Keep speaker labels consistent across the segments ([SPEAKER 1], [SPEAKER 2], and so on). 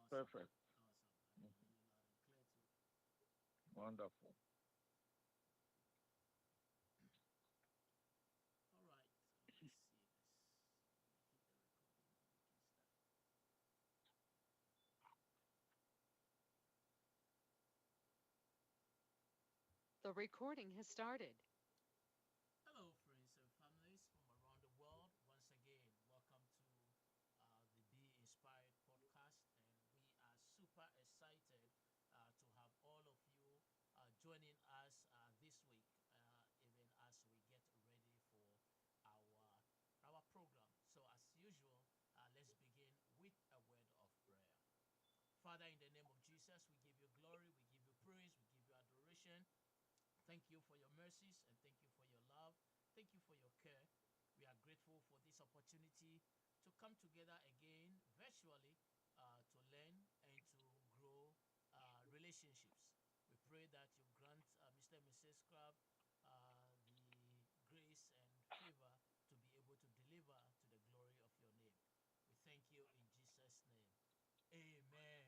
[SPEAKER 1] Perfect.
[SPEAKER 2] Awesome. I can
[SPEAKER 1] Mhm.
[SPEAKER 2] hear you loud and clear too.
[SPEAKER 1] Wonderful.
[SPEAKER 2] All right. So let's see. Let me hit the recording and we can start.
[SPEAKER 3] The recording has started.
[SPEAKER 2] Hello, friends and families from around the world. Once again, welcome to the Be Inspired podcast, and we are super excited to have all of you joining us this week, even as we get ready for our our program. So, as usual, let's begin with a word of prayer. Father, in the name of Jesus, we give you glory, we give you praise, we give you adoration. Thank you for your mercies and thank you for your love. Thank you for your care. We are grateful for this opportunity to come together again virtually to learn and to grow relationships. We pray that you grant Mr. and Mrs. Crab the grace and favor to be able to deliver to the glory of your name. We thank you in Jesus' name. Amen.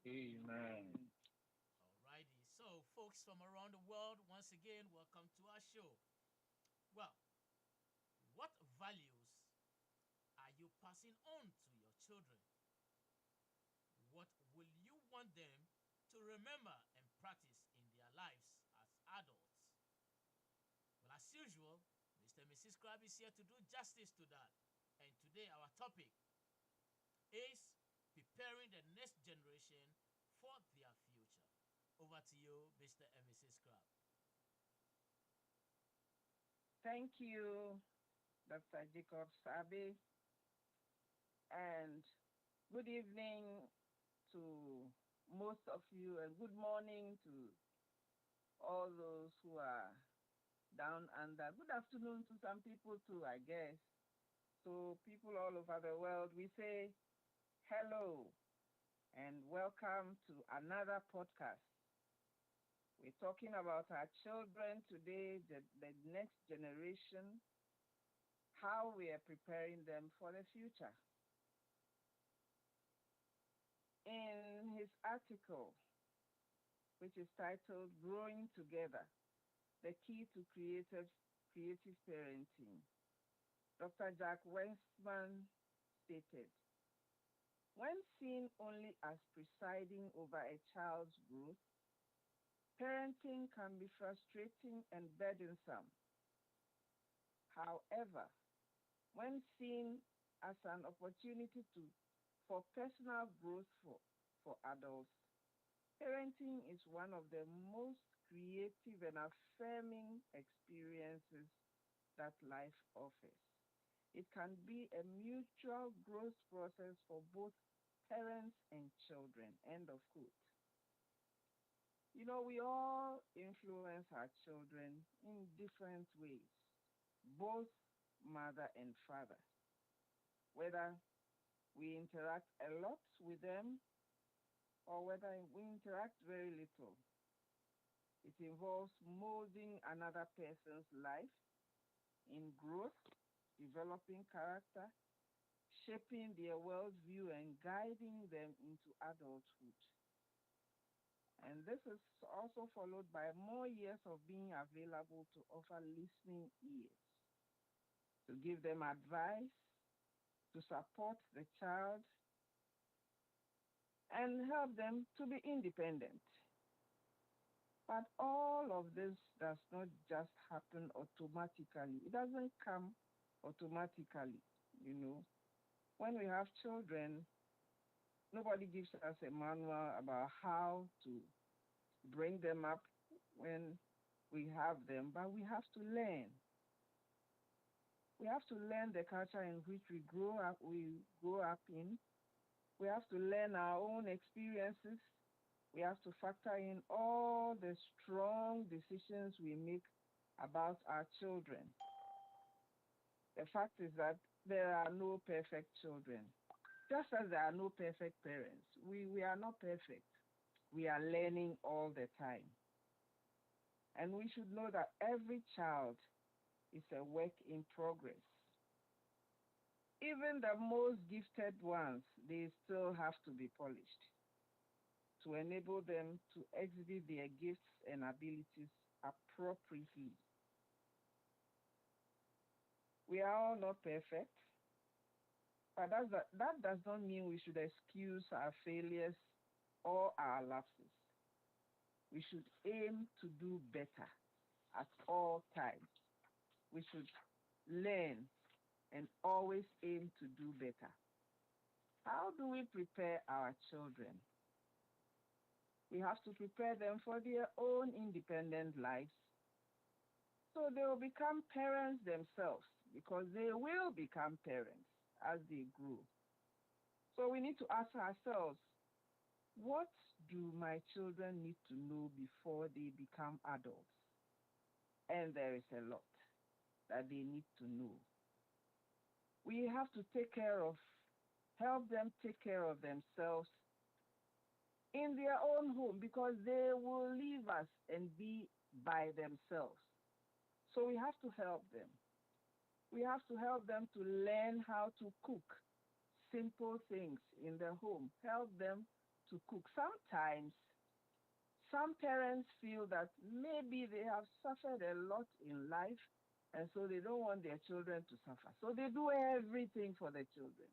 [SPEAKER 1] Amen.
[SPEAKER 2] Alrighty. So, folks from around the world, once again, welcome to our show. Well, what values are you passing on to your children? What will you want them to remember and practice in their lives as adults? Well, as usual, Mr. and Mrs. Crab is here to do justice to that. And today, our topic is preparing the next generation for their future. Over to you, Mr. and Mrs. Crab.
[SPEAKER 4] Thank you, Dr. Jacob Sabe, and good evening to most of you, and good morning to all those who are down under. Good afternoon to some people too, I guess. So, people all over the world, we say hello and welcome to another podcast. We're talking about our children today, the next generation, how we are preparing them for the future. In his article, which is titled Growing Together, The Key to Creative Parenting, Dr. Jack Westman stated, when seen only as presiding over a child's growth, parenting can be frustrating and burdensome. However, when seen as an opportunity for personal growth for adults, parenting is one of the most creative and affirming experiences that life offers. It can be a mutual growth process for both parents and children. End of quote. You know, we all influence our children in different ways, both mother and father. Whether we interact a lot with them or whether we interact very little, it involves molding another person's life in growth, developing character, shaping their worldview, and guiding them into adulthood. And this is also followed by more years of being available to offer listening ears, to give them advice, to support the child, and help them to be independent. But all of this does not just happen automatically. It doesn't come automatically, you know. When we have children, nobody gives us a manual about how to bring them up when we have them, but we have to learn. We have to learn the culture in which we grow up in. We have to learn our own experiences. We have to factor in all the strong decisions we make about our children. The fact is that there are no perfect children. Just as there are no perfect parents, we are not perfect. We are learning all the time. And we should know that every child is a work in progress. Even the most gifted ones, they still have to be polished to enable them to exhibit their gifts and abilities appropriately. We are all not perfect, but that does not mean we should excuse our failures or our lapses. We should aim to do better at all times. We should learn and always aim to do better. How do we prepare our children? We have to prepare them for their own independent lives so they will become parents themselves because they will become parents as they grow. So we need to ask ourselves, what do my children need to know before they become adults? And there is a lot that they need to know. We have to help them take care of themselves in their own home because they will leave us and be by themselves. So we have to help them. We have to help them to learn how to cook simple things in their home. Help them to cook. Sometimes, some parents feel that maybe they have suffered a lot in life and so they don't want their children to suffer. So they do everything for the children.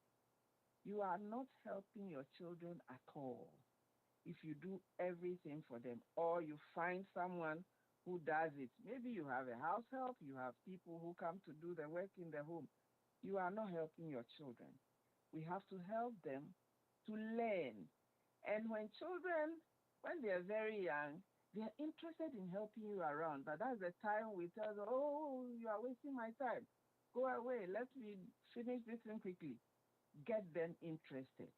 [SPEAKER 4] You are not helping your children at all if you do everything for them or you find someone who does it. Maybe you have a house help, you have people who come to do the work in the home. You are not helping your children. We have to help them to learn. And when they're very young, they're interested in helping you around. But that's the time we tell them, oh, you are wasting my time. Go away. Let me finish this thing quickly. Get them interested.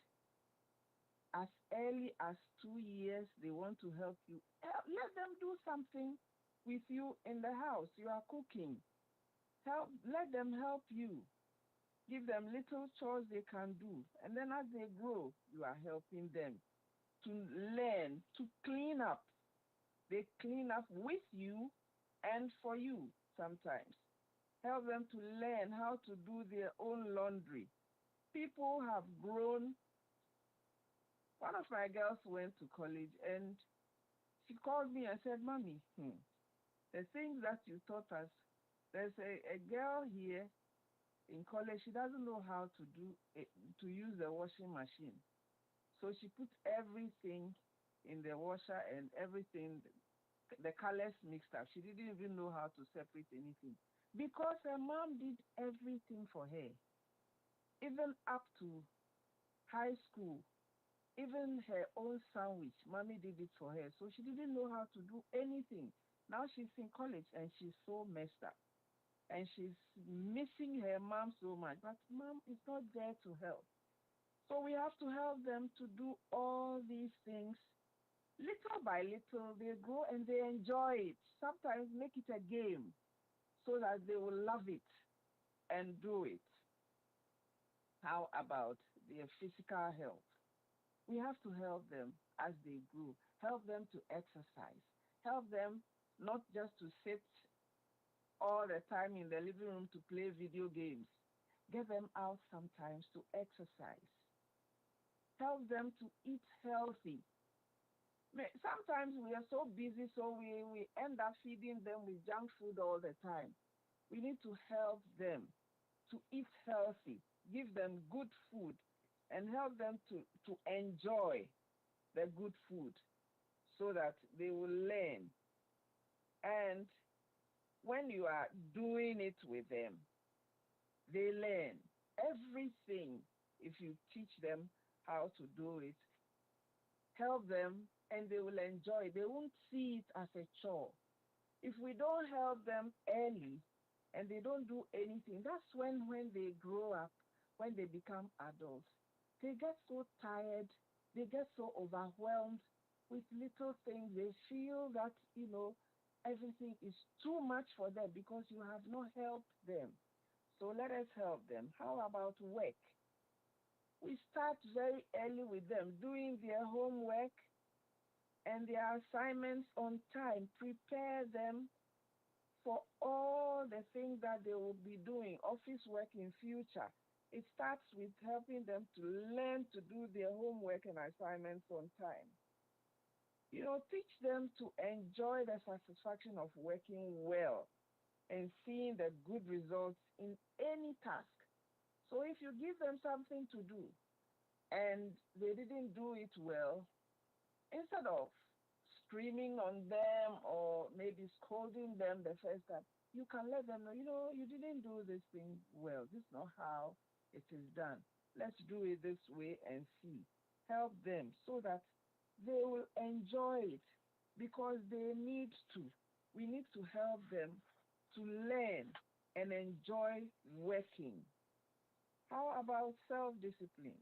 [SPEAKER 4] As early as 2 years, they want to help you. Let them do something with you in the house. You are cooking. Let them help you. Give them little chores they can do. And then as they grow, you are helping them to learn to clean up. They clean up with you and for you sometimes. Help them to learn how to do their own laundry. People have grown. One of my girls went to college and she called me and said, Mommy, the things that you taught us, there's a girl here in college, she doesn't know how to use the washing machine. So she put everything in the washer and everything, the colors mixed up. She didn't even know how to separate anything because her mom did everything for her, even up to high school. Even her own sandwich, mommy did it for her. So she didn't know how to do anything. Now she's in college and she's so messed up. And she's missing her mom so much. But mom is not there to help. So we have to help them to do all these things. Little by little, they grow and they enjoy it. Sometimes make it a game so that they will love it and do it. How about their physical health? We have to help them as they grow, help them to exercise, help them not just to sit all the time in the living room to play video games. Get them out sometimes to exercise. Help them to eat healthy. Sometimes we are so busy, so we end up feeding them with junk food all the time. We need to help them to eat healthy, give them good food, and help them to enjoy the good food so that they will learn. And when you are doing it with them, they learn everything. If you teach them how to do it, help them and they will enjoy it. They won't see it as a chore. If we don't help them early and they don't do anything, that's when they grow up, when they become adults, they get so tired, they get so overwhelmed with little things. They feel that, everything is too much for them because you have not helped them. So let us help them. How about work? We start very early with them, doing their homework and their assignments on time. Prepare them for all the things that they will be doing, office work in future. It starts with helping them to learn to do their homework and assignments on time. Teach them to enjoy the satisfaction of working well and seeing the good results in any task. So if you give them something to do and they didn't do it well, instead of screaming on them or maybe scolding them the first time, you can let them know, you didn't do this thing well. This is not how it is done. Let's do it this way and see. Help them so that they will enjoy it because they need to. We need to help them to learn and enjoy working. How about self discipline?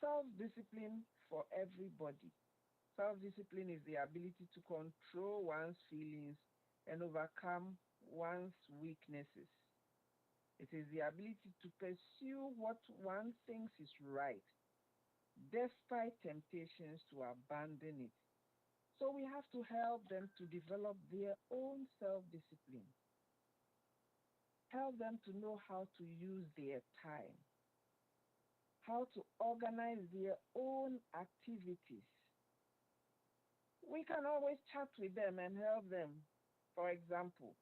[SPEAKER 4] Self discipline for everybody. Self discipline is the ability to control one's feelings and overcome one's weaknesses. It is the ability to pursue what one thinks is right, despite temptations to abandon it. So we have to help them to develop their own self discipline, help them to know how to use their time, how to organize their own activities. We can always chat with them and help them. For example,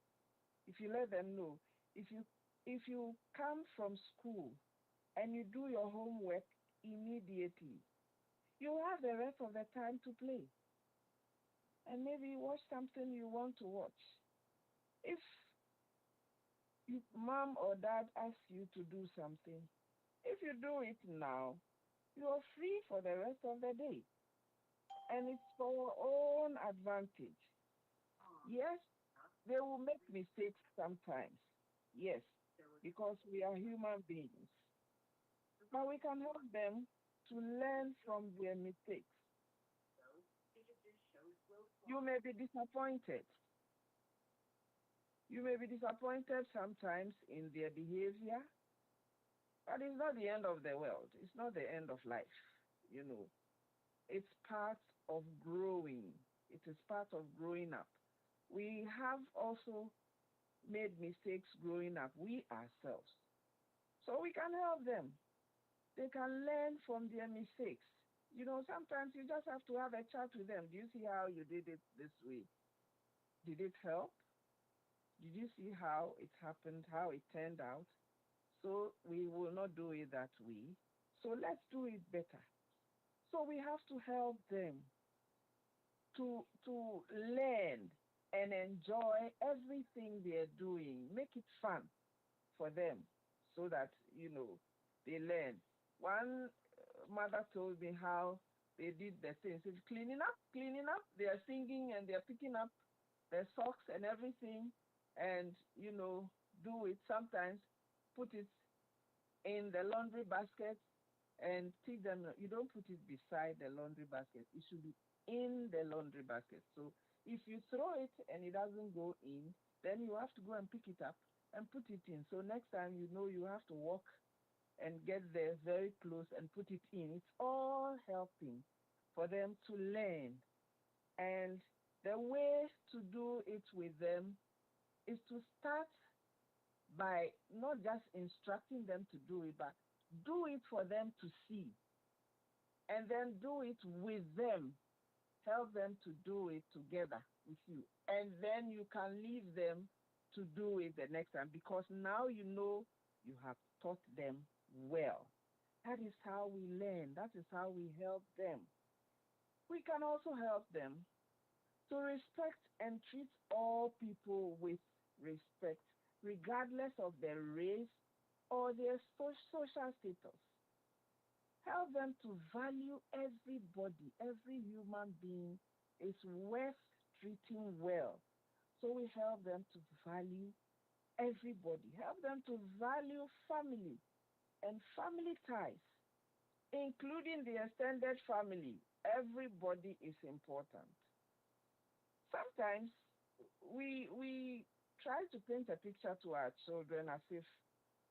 [SPEAKER 4] if you let them know, if you come from school and you do your homework immediately, you have the rest of the time to play. And maybe watch something you want to watch. If mom or dad asks you to do something, if you do it now, you are free for the rest of the day. And it's for our own advantage. Yes, they will make mistakes sometimes. Yes, because we are human beings. But we can help them to learn from their mistakes. You may be disappointed. You may be disappointed sometimes in their behavior, but it's not the end of the world. It's not the end of life. You know, it's part of growing. It is part of growing up. We have also made mistakes growing up, we ourselves. So we can help them. They can learn from their mistakes. Sometimes you just have to have a chat with them. Do you see how you did it this way? Did it help? Did you see how it happened, how it turned out? So we will not do it that way. So let's do it better. So we have to help them to learn and enjoy everything they're doing. Make it fun for them so that, they learn. One mother told me how they did the things. It's cleaning up. They are singing and they're picking up their socks and everything and, do it. Sometimes put it in the laundry basket and teach them, you don't put it beside the laundry basket. It should be in the laundry basket. So if you throw it and it doesn't go in, then you have to go and pick it up and put it in. So next time, you have to walk and get there very close and put it in. It's all helping for them to learn. And the way to do it with them is to start by not just instructing them to do it, but do it for them to see. And then do it with them. Help them to do it together with you. And then you can leave them to do it the next time because now you have taught them well. That is how we learn. That is how we help them. We can also help them to respect and treat all people with respect, regardless of their race or their social status. Help them to value everybody. Every human being is worth treating well. So we help them to value everybody. Help them to value family and family ties, including the extended family. Everybody is important. Sometimes we try to paint a picture to our children as if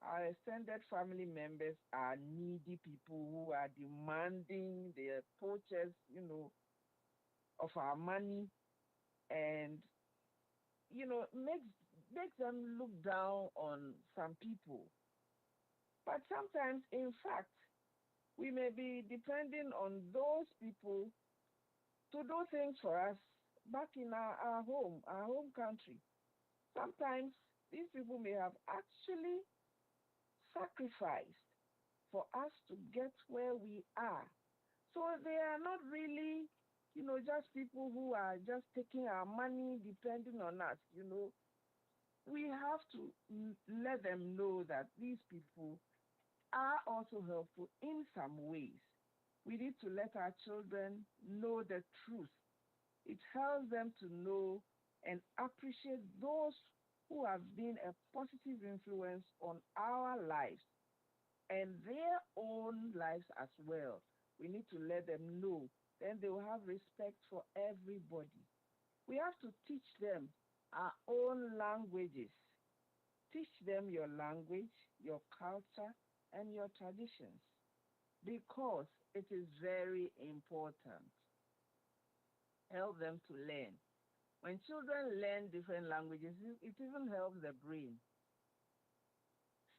[SPEAKER 4] our extended family members are needy people who are demanding, they are poachers, of our money, and makes makes them look down on some people. But sometimes, in fact, we may be depending on those people to do things for us back in our home country. Sometimes these people may have actually sacrificed for us to get where we are. So they are not really, just people who are just taking our money depending on us. We have to let them know that these people are also helpful in some ways. We need to let our children know the truth. It helps them to know and appreciate those who have been a positive influence on our lives and their own lives as well. We need to let them know. Then they will have respect for everybody. We have to teach them our own languages. Teach them your language, your culture, and your traditions because it is very important. Help them to learn. When children learn different languages, it even helps the brain.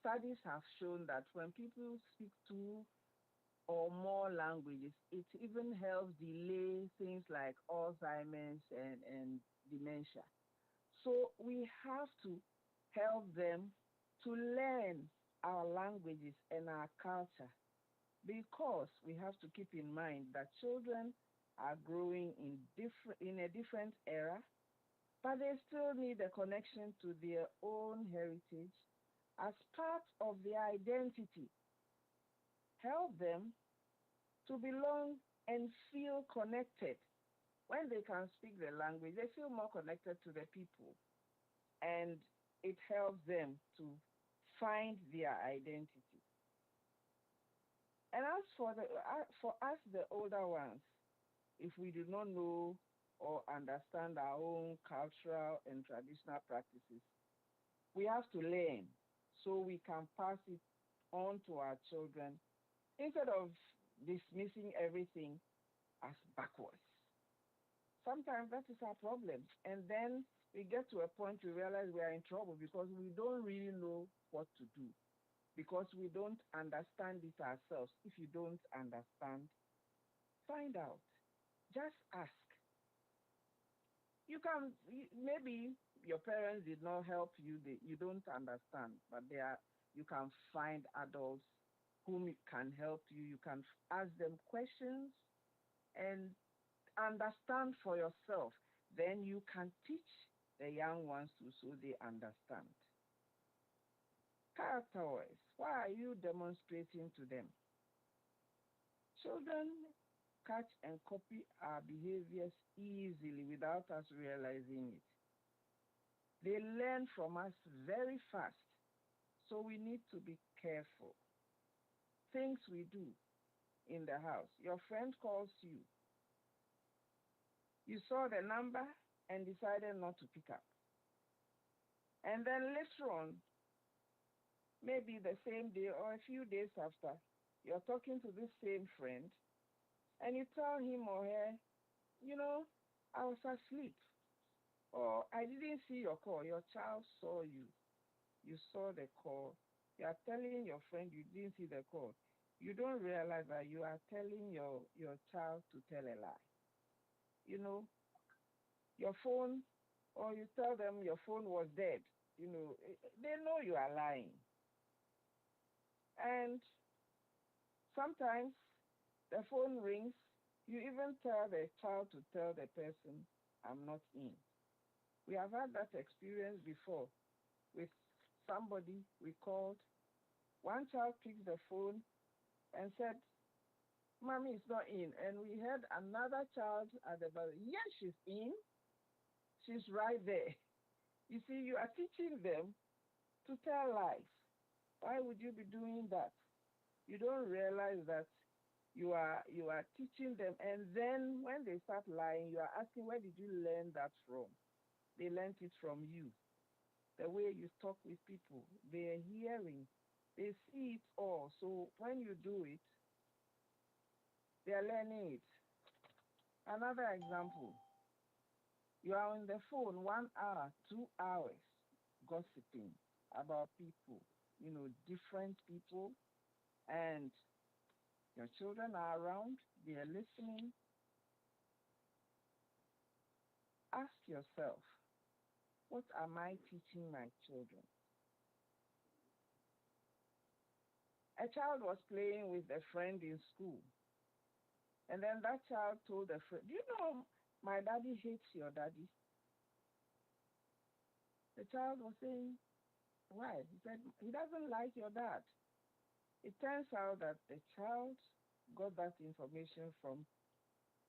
[SPEAKER 4] Studies have shown that when people speak two or more languages, it even helps delay things like Alzheimer's and dementia. So we have to help them to learn our languages and our culture because we have to keep in mind that children are growing in a different era, but they still need a connection to their own heritage as part of their identity. Help them to belong and feel connected. When they can speak the language, they feel more connected to the people, and it helps them to find their identity. And as for us, the older ones, if we do not know or understand our own cultural and traditional practices, we have to learn so we can pass it on to our children instead of dismissing everything as backwards. Sometimes that is our problem. And then we get to a point we realize we are in trouble because we don't really know what to do, because we don't understand it ourselves. If you don't understand, find out. Just ask. Maybe your parents did not help you, you don't understand, but you can find adults whom can help you. You can ask them questions and understand for yourself. Then you can teach the young ones too so they understand. Character-wise, why are you demonstrating to them? Children catch and copy our behaviors easily without us realizing it. They learn from us very fast, so we need to be careful. Things we do in the house. Your friend calls you. You saw the number and decided not to pick up. And then later on, maybe the same day or a few days after, you're talking to this same friend and you tell him or her, I was asleep, or I didn't see your call. Your child saw you. You saw the call. You are telling your friend you didn't see the call. You don't realize that you are telling your child to tell a lie. Your phone, or you tell them your phone was dead. They know you are lying. And sometimes the phone rings. You even tell the child to tell the person, I'm not in. We have had that experience before with somebody we called. One child picked the phone and said, Mommy is not in. And we heard another child at the back, yes, she's in. She's right there. You see, you are teaching them to tell lies. Why would you be doing that? You don't realize that you are teaching them, and then when they start lying, you are asking, where did you learn that from? They learned it from you. The way you talk with people, they are hearing, they see it all. So when you do it, they are learning it. Another example, you are on the phone 1 hour, 2 hours, gossiping about people, different people, and your children are around, they are listening, ask yourself, what am I teaching my children? A child was playing with a friend in school, and then that child told a friend, "You know, my daddy hates your daddy." The child was saying, "Why?" He said, "He doesn't like your dad." It turns out that the child got that information from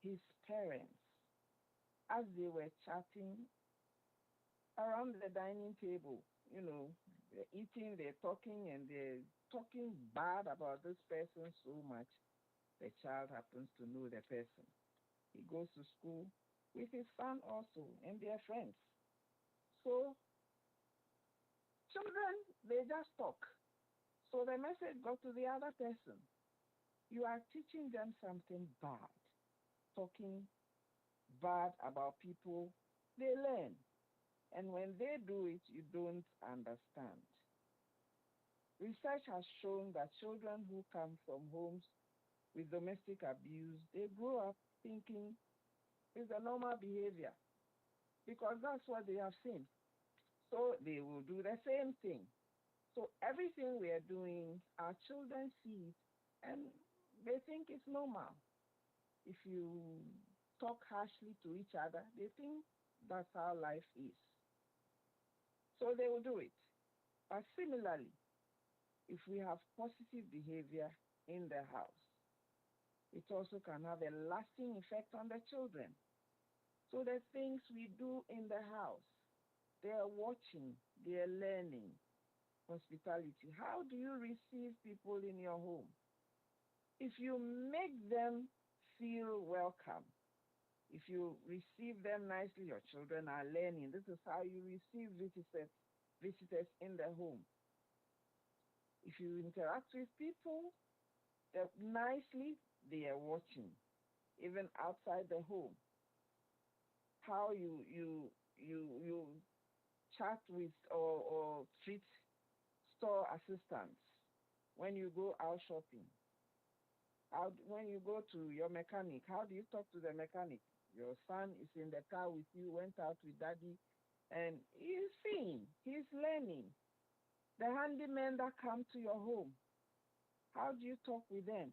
[SPEAKER 4] his parents as they were chatting around the dining table. They're eating, they're talking, and they're talking bad about this person so much. The child happens to know the person. He goes to school with his son also and their friends. So children, they just talk. So the message got to the other person. You are teaching them something bad, talking bad about people. They learn. And when they do it, you don't understand. Research has shown that children who come from homes with domestic abuse, they grow up thinking it's a normal behavior because that's what they have seen. So they will do the same thing. So everything we are doing, our children see it and they think it's normal. If you talk harshly to each other, they think that's how life is. So they will do it. But similarly, if we have positive behavior in the house, it also can have a lasting effect on the children. So the things we do in the house, they are watching, they are learning. Hospitality. How do you receive people in your home? If you make them feel welcome, if you receive them nicely, your children are learning. This is how you receive visitors in the home. If you interact with people nicely, they are watching, even outside the home. How you chat with or treat store assistants when you go out shopping. When you go to your mechanic, how do you talk to the mechanic? Your son is in the car with you, went out with daddy, and he's seeing, he's learning. The handymen that come to your home, how do you talk with them?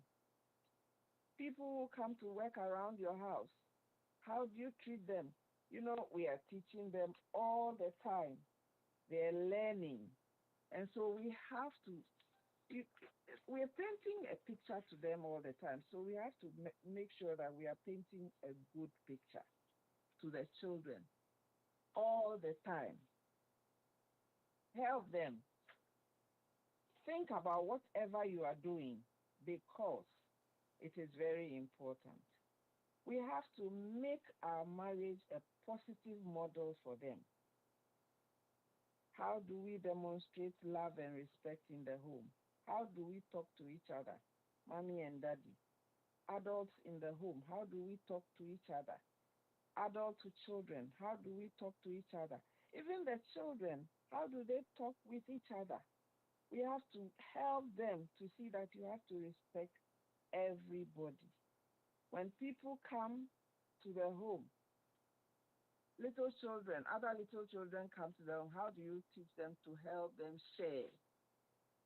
[SPEAKER 4] People who come to work around your house, how do you treat them? We are teaching them all the time. They're learning. And so we have to, we're painting a picture to them all the time. So we have to make sure that we are painting a good picture to the children all the time. Help them. Think about whatever you are doing because it is very important. We have to make our marriage a positive model for them. How do we demonstrate love and respect in the home? How do we talk to each other, mommy and daddy? Adults in the home, how do we talk to each other? Adult to children, how do we talk to each other? Even the children, how do they talk with each other? We have to help them to see that you have to respect everybody. When people come to the home, little children, other little children come to them, how do you teach them to help them share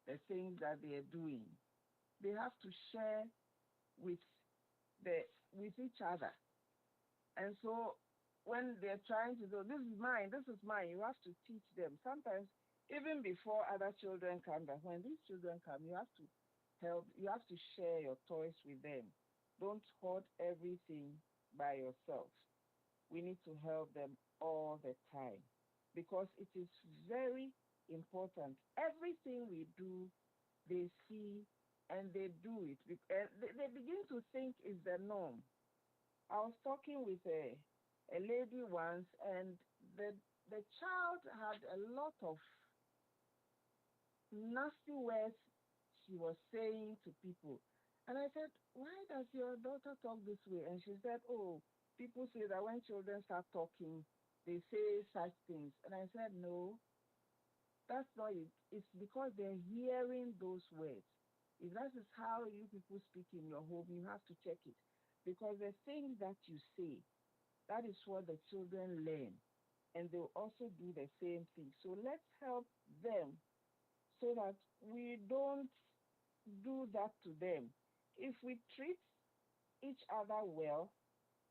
[SPEAKER 4] the things that they are doing? They have to share with each other. And so when they're trying to do, this is mine, you have to teach them. Sometimes, even before other children come, that when these children come, you have to share your toys with them. Don't hoard everything by yourself. We need to help them all the time because it is very important. Everything we do, they see and they do it. They begin to think it's the norm. I was talking with a lady once, and the child had a lot of nasty words she was saying to people. And I said, why does your daughter talk this way? And she said, oh, people say that when children start talking, they say such things. And I said, no, That's not it. It's because they're hearing those words. If that is how you people speak in your home, you have to check it. Because the things that you say, that is what the children learn. And they'll also do the same thing. So let's help them so that we don't do that to them. If we treat each other well,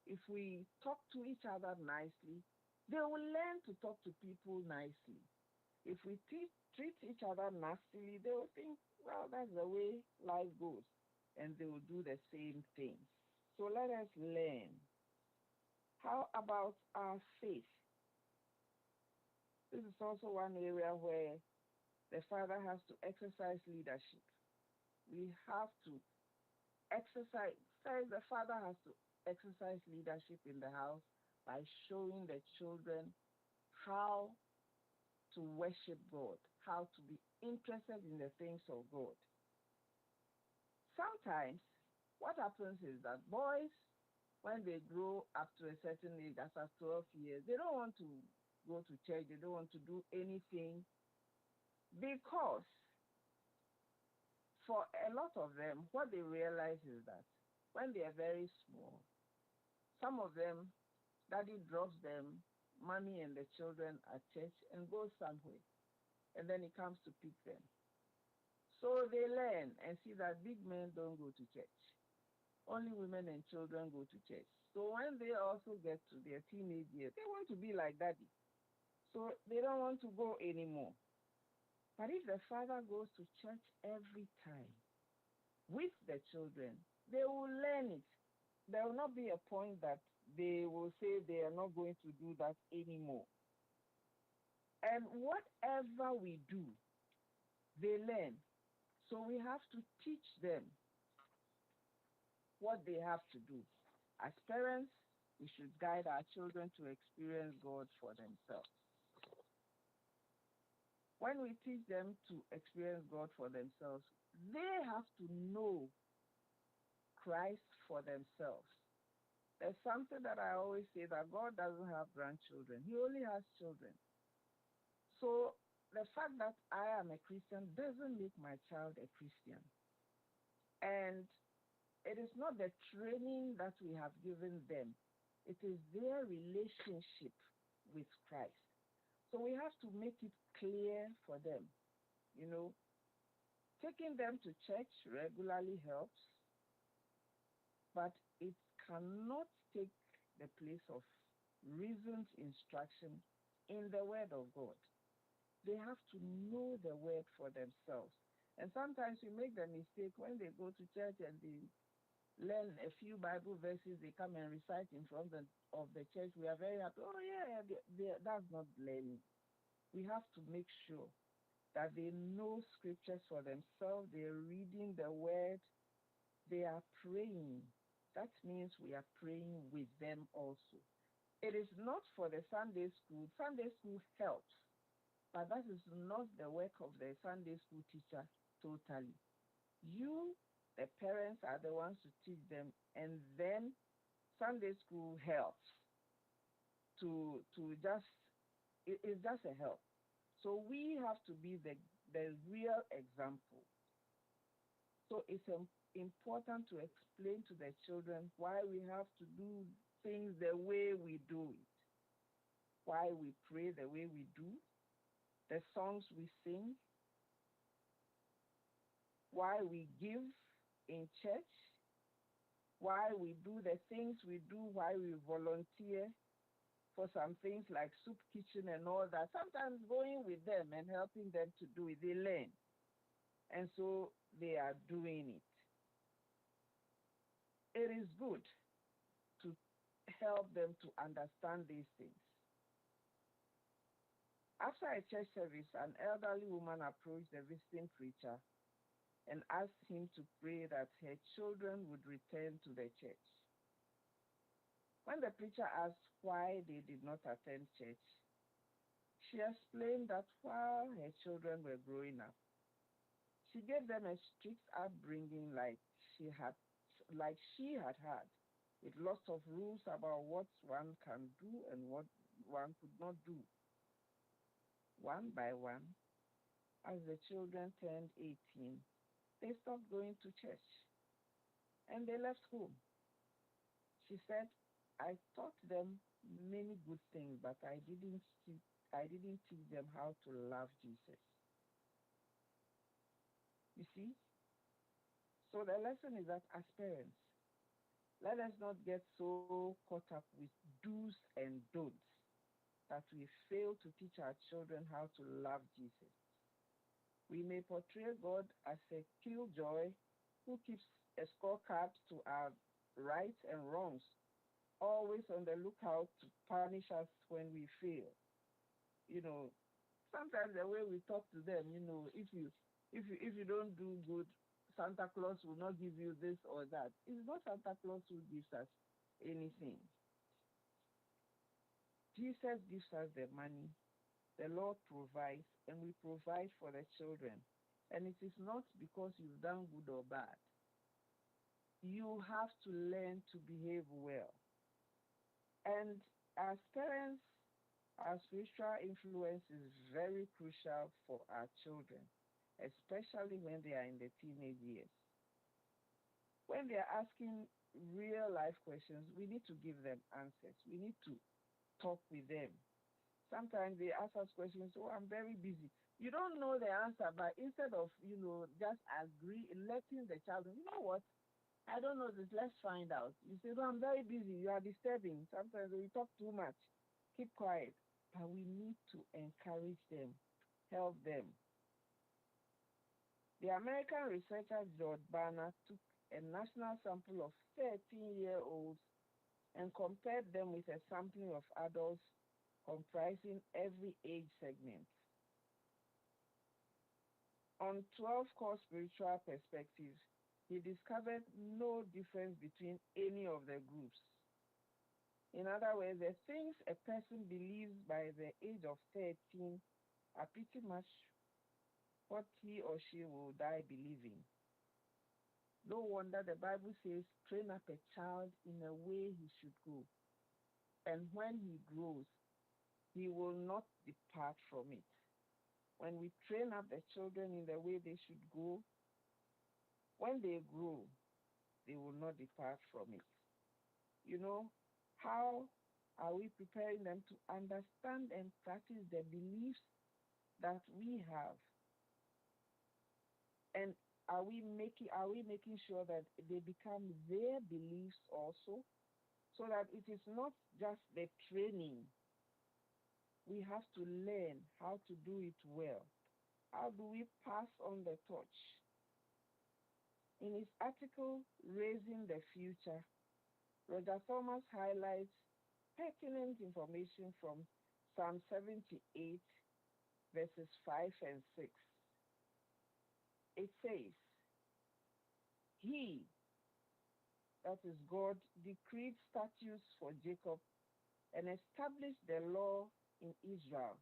[SPEAKER 4] if we talk to each other nicely, they will learn to talk to people nicely. If we treat each other nastily, they will think, well, that's the way life goes. And they will do the same thing. So let us learn. How about our faith? This is also one area where the father has to exercise leadership. We have to exercise, first, the father has to exercise leadership in the house by showing the children how to worship God, how to be interested in the things of God. Sometimes, what happens is that boys, when they grow up to a certain age, after 12 years, they don't want to go to church, they don't want to do anything because for a lot of them, what they realize is that when they are very small, some of them, daddy drops them money and the children at church and goes somewhere. And then he comes to pick them. So they learn and see that big men don't go to church. Only women and children go to church. So when they also get to their teenage years, they want to be like daddy. So they don't want to go anymore. But if the father goes to church every time with the children, they will learn it. There will not be a point that they will say they are not going to do that anymore. And whatever we do, they learn. So we have to teach them what they have to do. As parents, we should guide our children to experience God for themselves. When we teach them to experience God for themselves, they have to know Christ for themselves. There's something that I always say, that God doesn't have grandchildren. He only has children. So the fact that I am a Christian doesn't make my child a Christian. And it is not the training that we have given them. It is their relationship with Christ. So we have to make it clear for them. You know, taking them to church regularly helps, but it cannot take the place of reasoned instruction in the Word of God. They have to know the Word for themselves. And sometimes we make the mistake when they go to church and they learn a few Bible verses, they come and recite in front of the church. We are very happy. Oh, yeah, that's not learning. We have to make sure that they know scriptures for themselves. They're reading the Word. They are praying. That means we are praying with them also. It is not for the Sunday school. Sunday school helps, but that is not the work of the Sunday school teacher totally. You, the parents, are the ones to teach them, and then Sunday school helps to just, it's just a help. So we have to be the real example. So it's important to explain to the children why we have to do things the way we do it, why we pray the way we do, the songs we sing, why we give in church, why we do the things we do, why we volunteer for some things like soup kitchen and all that. Sometimes going with them and helping them to do it, they learn. And so they are doing it. It is good to help them to understand these things. After a church service, an elderly woman approached the visiting preacher and asked him to pray that her children would return to the church. When the preacher asked why they did not attend church, she explained that while her children were growing up, she gave them a strict upbringing like she had had, with lots of rules about what one can do and what one could not do. One by one, as the children turned 18, they stopped going to church and they left home. She said, I taught them many good things, but I didn't teach them how to love Jesus. You see? So the lesson is that as parents, let us not get so caught up with do's and don'ts that we fail to teach our children how to love Jesus. We may portray God as a killjoy who keeps a scorecard to our rights and wrongs, always on the lookout to punish us when we fail. You know, sometimes the way we talk to them, if you don't do good, Santa Claus will not give you this or that. It's not Santa Claus who gives us anything. Jesus gives us the money, the Lord provides, and we provide for the children. And it is not because you've done good or bad. You have to learn to behave well. And as parents, our spiritual influence is very crucial for our children, especially when they are in the teenage years. When they are asking real life questions, we need to give them answers. We need to talk with them. Sometimes they ask us questions, oh, I'm very busy. You don't know the answer, but instead of, just agree, letting the child know, you know what? I don't know this, let's find out. You say, no, I'm very busy, you are disturbing. Sometimes we talk too much. Keep quiet. But we need to encourage them, help them. The American researcher George Barner took a national sample of 13-year-olds and compared them with a sampling of adults comprising every age segment. On 12 core spiritual perspectives, he discovered no difference between any of the groups. In other words, the things a person believes by the age of 13 are pretty much what he or she will die believing. No wonder the Bible says, train up a child in a way he should go. And when he grows, he will not depart from it. When we train up the children in the way they should go, when they grow, they will not depart from it. How are we preparing them to understand and practice the beliefs that we have? And are we making sure that they become their beliefs also, so that it is not just the training? We have to learn how to do it well. How do we pass on the torch? In his article, Raising the Future, Roger Thomas highlights pertinent information from Psalm 78, verses 5 and 6. It says, He, that is God, decreed statutes for Jacob and established the law in Israel,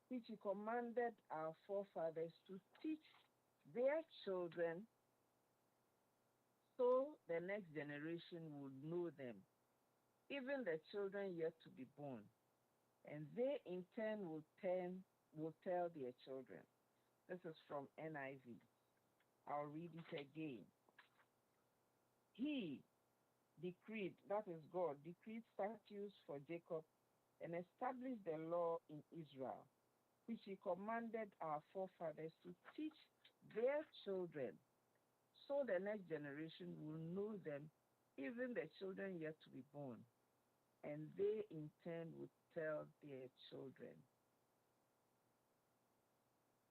[SPEAKER 4] which he commanded our forefathers to teach their children, so the next generation would know them, even the children yet to be born, and they in turn will tell their children. This is from NIV. I'll read it again. He decreed, that is God, decreed statutes for Jacob and established the law in Israel, which he commanded our forefathers to teach their children, so the next generation will know them, even the children yet to be born, and they in turn would tell their children.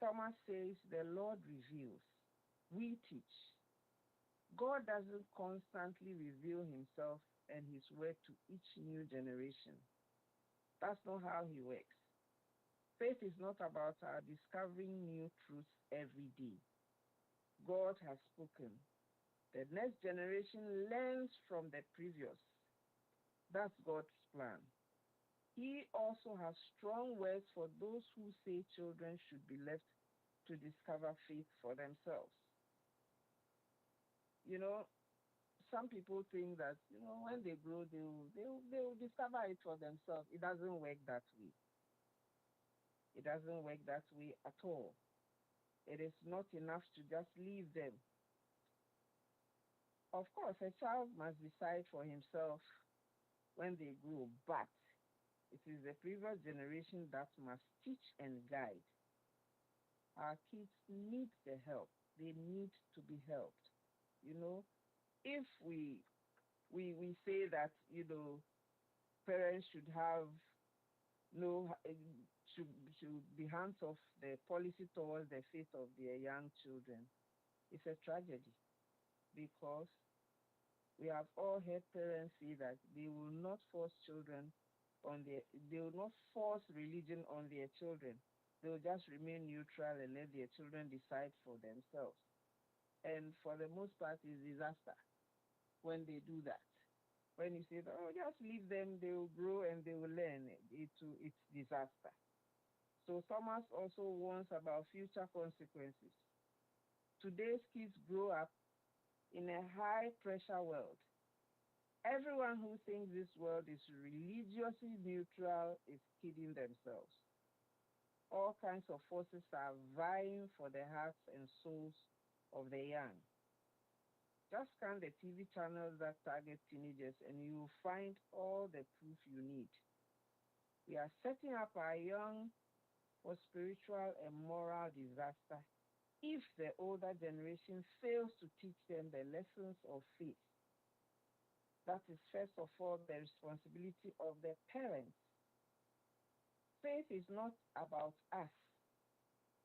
[SPEAKER 4] Thomas says, the Lord reveals, we teach. God doesn't constantly reveal himself and his word to each new generation. That's not how he works. Faith is not about our discovering new truths every day. God has spoken. The next generation learns from the previous. That's God's plan. He also has strong words for those who say children should be left to discover faith for themselves. Some people think that, when they grow, they will discover it for themselves. It doesn't work that way. It doesn't work that way at all. It is not enough to just leave them. Of course, a child must decide for himself when they grow, but it is the previous generation that must teach and guide. Our kids need the help. They need to be helped. You know, if we say that, parents should have no should should be hands off the policy towards the faith of their young children, it's a tragedy because we have all heard parents say that they will not force children on their they will not force religion on their children. They will just remain neutral and let their children decide for themselves. And for the most part, it's disaster when they do that. When you say that, oh, just leave them, they will grow and they will learn. It's disaster. So Thomas also warns about future consequences. Today's kids grow up in a high pressure world. Everyone who thinks this world is religiously neutral is kidding themselves. All kinds of forces are vying for the hearts and souls of the young. Just scan the TV channels that target teenagers and you will find all the proof you need. We are setting up our young for spiritual and moral disaster if the older generation fails to teach them the lessons of faith. That is, first of all, the responsibility of the parents. Faith is not about us.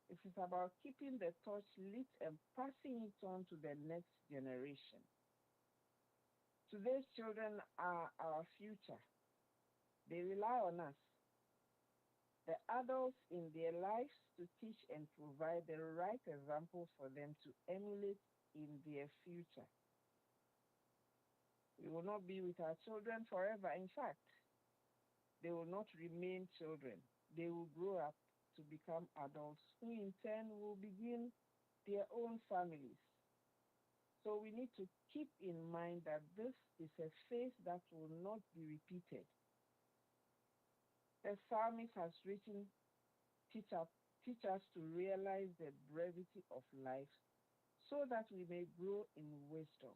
[SPEAKER 4] It is about keeping the torch lit and passing it on to the next generation. Today's children are our future. They rely on us, the adults in their lives, to teach and provide the right example for them to emulate in their future. We will not be with our children forever. In fact, they will not remain children. They will grow up to become adults who in turn will begin their own families. So we need to keep in mind that this is a phase that will not be repeated. The psalmist has written, teach us to realize the brevity of life so that we may grow in wisdom.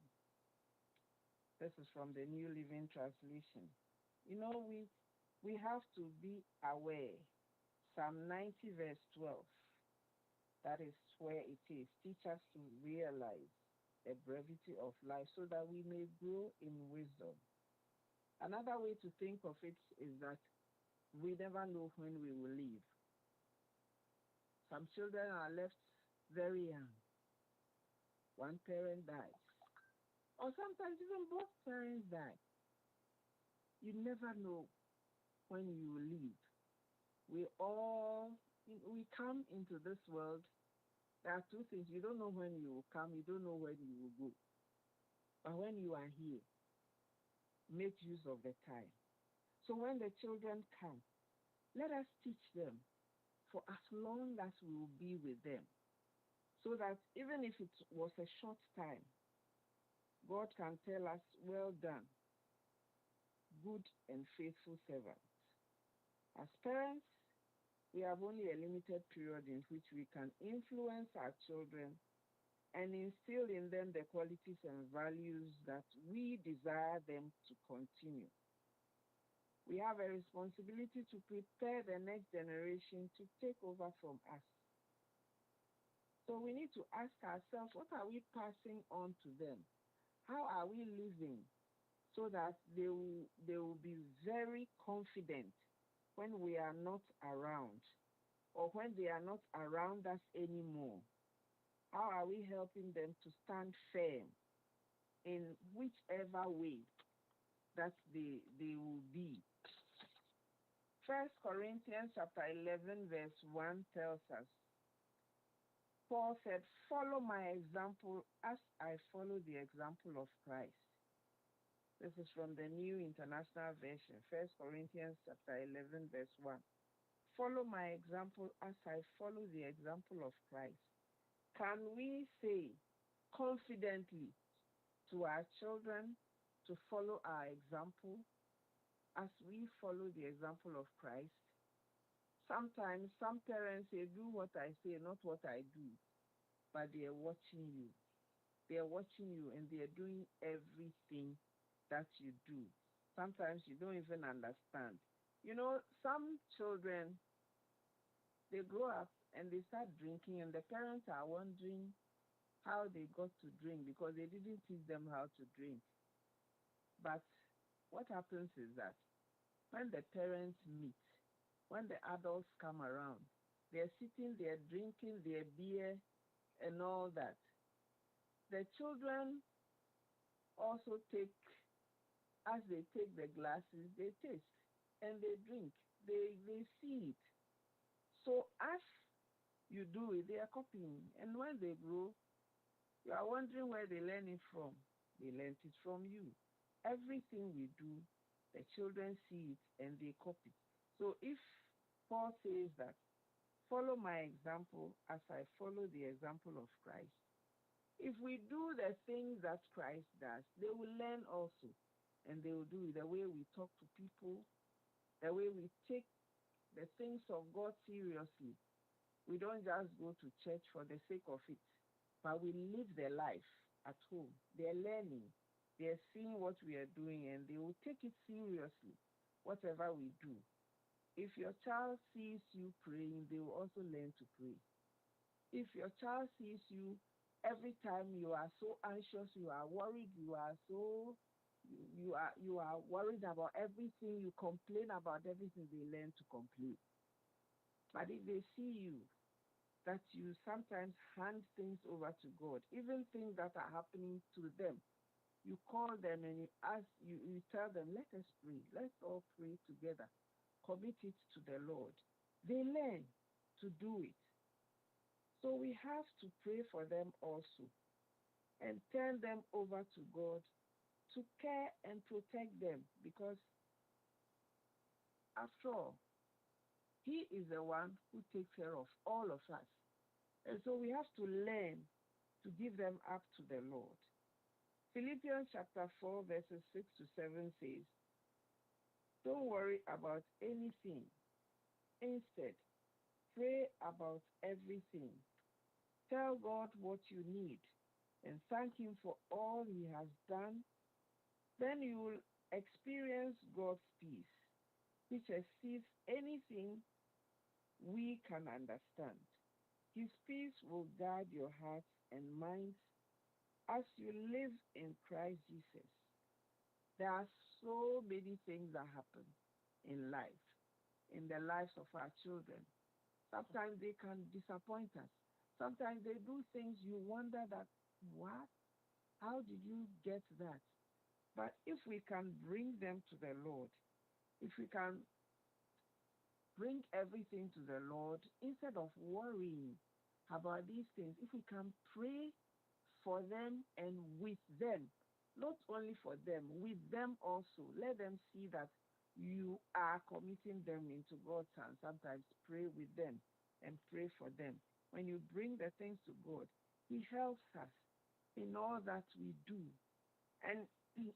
[SPEAKER 4] This is from the New Living Translation. We have to be aware. Psalm 90, verse 12. That is where it is. Teach us to realize the brevity of life so that we may grow in wisdom. Another way to think of it is that we never know when we will leave. Some children are left very young. One parent dies. Or sometimes even both parents die. You never know when you will leave. We come into this world. There are two things. You don't know when you will come. You don't know when you will go. But when you are here, make use of the time. So when the children come, let us teach them for as long as we will be with them. So that even if it was a short time, God can tell us, well done, good and faithful servant. As parents, we have only a limited period in which we can influence our children and instill in them the qualities and values that we desire them to continue. We have a responsibility to prepare the next generation to take over from us. So we need to ask ourselves, what are we passing on to them? How are we living so that they will be very confident when we are not around or when they are not around us anymore? How are we helping them to stand firm in whichever way that they will be? First Corinthians chapter 11 verse 1 tells us, Paul said, follow my example as I follow the example of Christ. This is from the New International Version, First Corinthians chapter 11 verse 1. Follow my example as I follow the example of Christ. Can we say confidently to our children to follow our example as we follow the example of Christ? Sometimes some parents say, do what I say, not what I do. but they are watching you. They are watching you and they are doing everything that you do. Sometimes you don't even understand. Some children, they grow up and they start drinking, and the parents are wondering how they got to drink because they didn't teach them how to drink. But what happens is that when the parents meet, when the adults come around, they're sitting there drinking their beer and all that. The children also take, as they take the glasses, they taste and they drink. They see it. So as you do it, they are copying. And when they grow, you are wondering where they learn it from. They learned it from you. Everything we do, the children see it and they copy. So if Paul says that, follow my example as I follow the example of Christ. If we do the things that Christ does, they will learn also. And they will do it the way we talk to people, the way we take the things of God seriously. We don't just go to church for the sake of it, but we live their life at home. They're learning. They're seeing what we are doing, and they will take it seriously, whatever we do. If your child sees you praying, they will also learn to pray. If your child sees you every time you are so anxious, you are worried, you are worried about everything, you complain about everything, they learn to complain. But if they see you, that you sometimes hand things over to God, even things that are happening to them, you call them and you tell them, let us pray, let's all pray together, commit it to the Lord. They learn to do it. So we have to pray for them also and turn them over to God to care and protect them, because after all, He is the one who takes care of all of us. And so we have to learn to give them up to the Lord. Philippians chapter 4, verses 6 to 7 says, don't worry about anything. Instead, pray about everything. Tell God what you need and thank Him for all He has done. Then you will experience God's peace, which exceeds anything we can understand. His peace will guide your hearts and minds as you live in Christ Jesus. There are so many things that happen in life, in the lives of our children. Sometimes they can disappoint us. Sometimes they do things you wonder that, what? How did you get that? But if we can bring them to the Lord, if we can bring everything to the Lord instead of worrying about these things, if we can pray for them and with them, not only for them, with them also, let them see that you are committing them into God's hands. Sometimes pray with them and pray for them. When you bring the things to God, He helps us in all that we do. And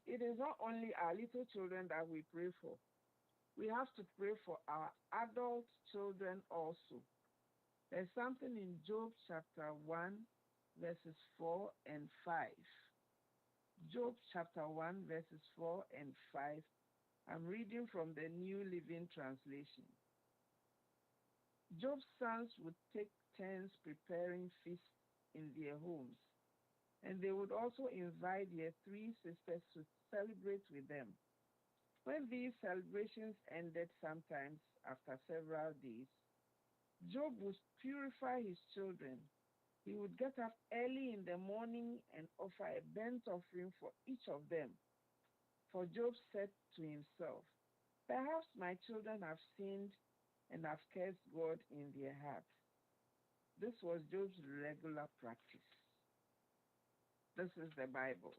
[SPEAKER 4] it is not only our little children that we pray for. We have to pray for our adult children also. There's something in Job chapter 1, verses 4 and 5. Job chapter 1, verses 4 and 5. I'm reading from the New Living Translation. Job's sons would take turns preparing feasts in their homes, and they would also invite their three sisters to celebrate with them. When these celebrations ended sometimes after several days, Job would purify his children. He would get up early in the morning and offer a burnt offering for each of them. For Job said to himself, perhaps my children have sinned and have cursed God in their hearts. This was Job's regular practice. This is the Bible.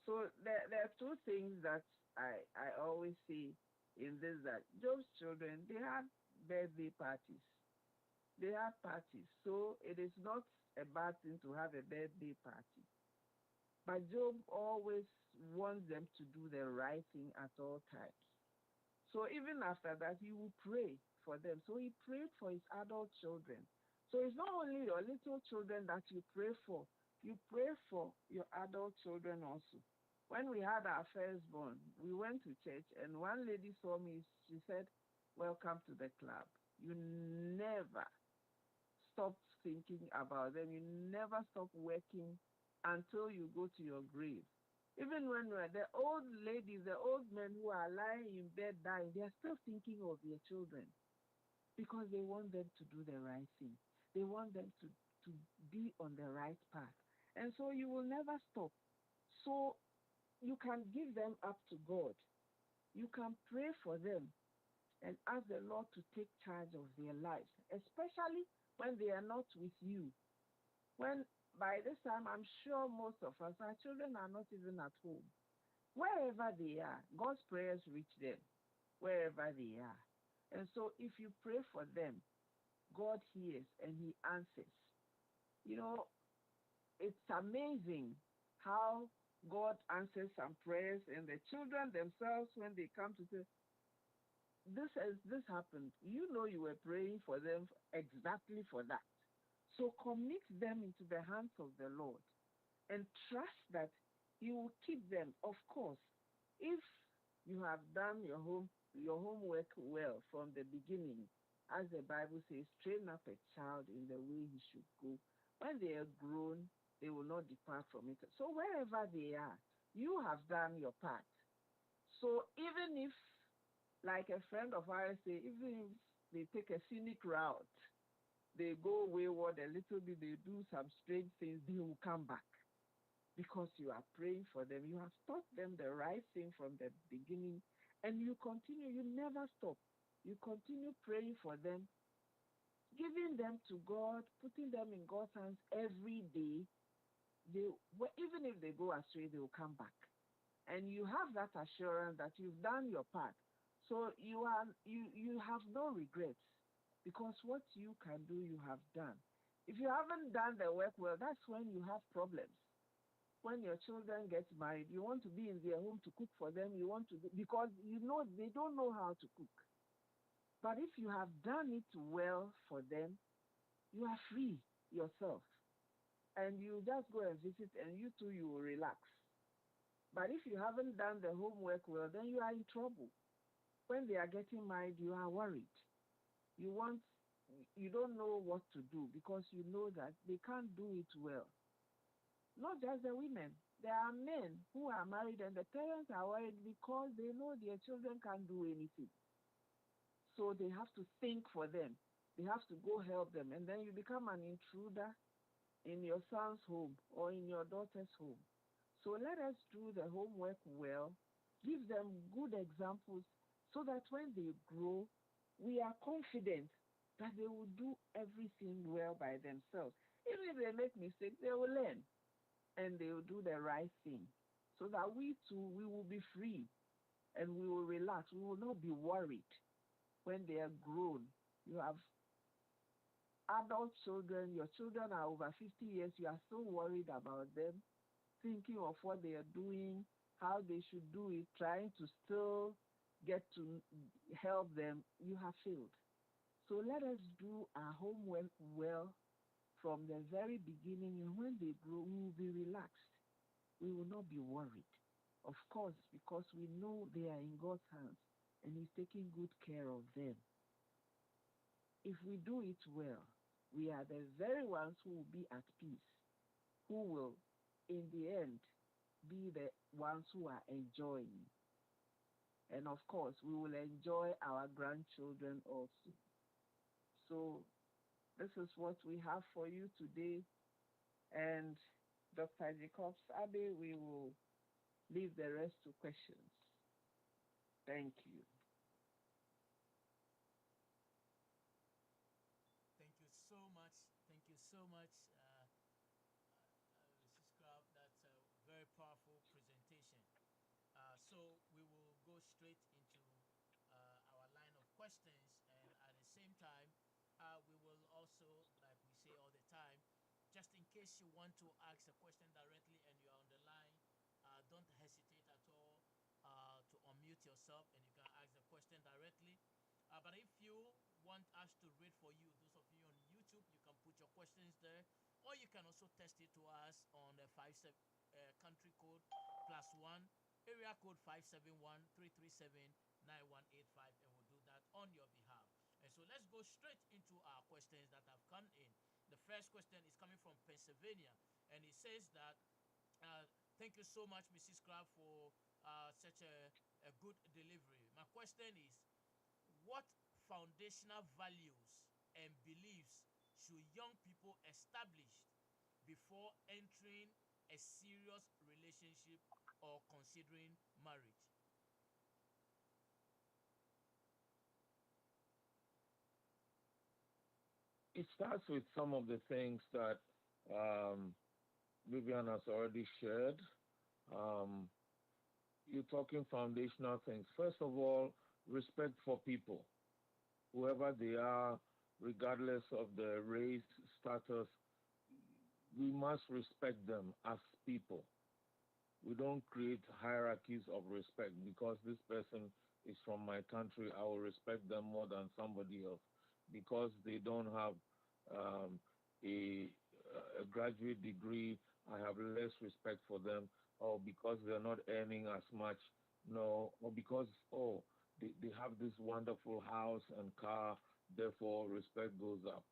[SPEAKER 4] So there are two things that I always see in this, that Job's children, they had birthday parties. They had parties. So it is not a bad thing to have a birthday party. But Job always wants them to do the right thing at all times. So even after that, he will pray for them. So he prayed for his adult children. So it's not only your little children that you pray for your adult children also. When we had our firstborn, we went to church, and one lady saw me. She said, "Welcome to the club. You never stop thinking about them. You never stop working until you go to your grave. Even when we're the old ladies, the old men who are lying in bed dying, they are still thinking of their children because they want them to do the right thing. They want them to be on the right path. And so you will never stop. So you can give them up to God. You can pray for them and ask the Lord to take charge of their lives, especially when they are not with you. When by this time, I'm sure most of us, our children are not even at home. Wherever they are, God's prayers reach them, wherever they are. And so if you pray for them, God hears and He answers. You know, it's amazing how God answers some prayers, and the children themselves, when they come to say, this happened, you know you were praying for them exactly for that. So commit them into the hands of the Lord and trust that He will keep them. Of course, if you have done your homework well from the beginning, as the Bible says, train up a child in the way he should go. When they are grown, they will not depart from it. So wherever they are, you have done your part. So even if, like a friend of ours say, even if they take a scenic route, they go wayward a little bit, they do some strange things, they will come back because you are praying for them. You have taught them the right thing from the beginning, and you continue, you never stop. You continue praying for them, giving them to God, putting them in God's hands every day. Even if they go astray, they will come back. And you have that assurance that you've done your part. So you have no regrets because what you can do, you have done. If you haven't done the work well, that's when you have problems. When your children get married, you want to be in their home to cook for them. You want to because you know they don't know how to cook. But if you have done it well for them, you are free yourself. And you just go and visit, and you too, you will relax. But if you haven't done the homework well, then you are in trouble. When they are getting married, you are worried. You don't know what to do because you know that they can't do it well. Not just the women. There are men who are married and the parents are worried because they know their children can't do anything. So they have to think for them. They have to go help them. And then you become an intruder in your son's home or in your daughter's home. So let us do the homework well, give them good examples so that when they grow, we are confident that they will do everything well by themselves. Even if they make mistakes, they will learn and they will do the right thing so that we too, we will be free and we will relax. We will not be worried when they are grown. You have adult children, your children are over 50 years, you are still worried about them, thinking of what they are doing, how they should do it, trying to still get to help them, you have failed. So let us do our homework well from the very beginning, and when they grow, we will be relaxed. We will not be worried. Of course, because we know they are in God's hands and He's taking good care of them. If we do it well, we are the very ones who will be at peace, who will, in the end, be the ones who are enjoying. And of course, we will enjoy our grandchildren also. So this is what we have for you today. And Dr. Jacobs Abbey, we will leave the rest to questions. Thank you.
[SPEAKER 2] Thank you so much. Thank you so much, Mrs. Crabb. That's a very powerful presentation. So we will go straight into our line of questions, and at the same time, we will also, like we say all the time, just in case you want to ask a question directly and you're on the line, don't hesitate at all to unmute yourself and you can ask the question directly. But if you want us to read for you, those of you on YouTube, YouTube. You can put your questions there, or you can also text it to us on the 57 country code +1 area code 571-337-9185, and we'll do that on your behalf. And so let's go straight into our questions that have come in. The first question is coming from Pennsylvania, and it says that thank you so much, Mrs. Craft, for such a good delivery. My question is, what foundational values and beliefs should young people establish before entering a serious relationship or considering marriage?
[SPEAKER 1] It starts with some of the things that um, Vivian has already shared. Um, you're talking foundational things. First of all, respect for people, whoever they are, regardless of their race, status. We must respect them as people. We don't create hierarchies of respect because this person is from my country. I will respect them more than somebody else because they don't have um, a, a graduate degree. I have less respect for them, or because they're not earning as much. No, or because they have this wonderful house and car. Therefore, respect goes up.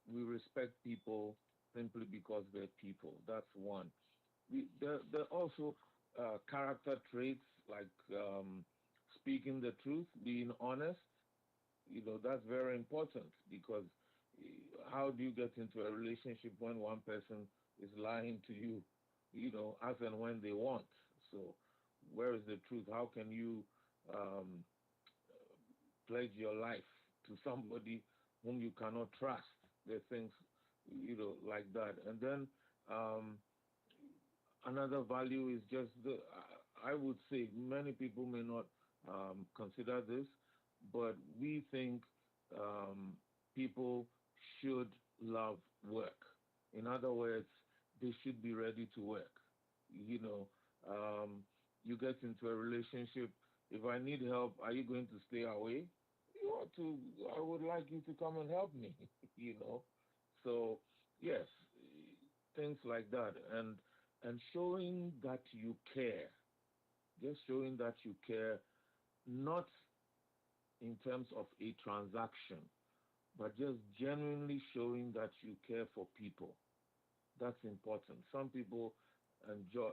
[SPEAKER 1] We respect people simply because they're people. That's one. There are also character traits like speaking the truth, being honest. That's very important because how do you get into a relationship when one person is lying to you, as and when they want? So, where is the truth? How can you um, pledge your life to somebody whom you cannot trust? There are things, like that. And then um, another value is just I would say many people may not consider this, but we think um, people should love work. In other words, they should be ready to work. You know, you get into a relationship. If I need help, are you going to stay away? You ought to. I would like you to come and help me. you know, so yes, things like that, and showing that you care, just showing that you care, not in terms of a transaction, but just genuinely showing that you care for people. That's important. Some people enjoy,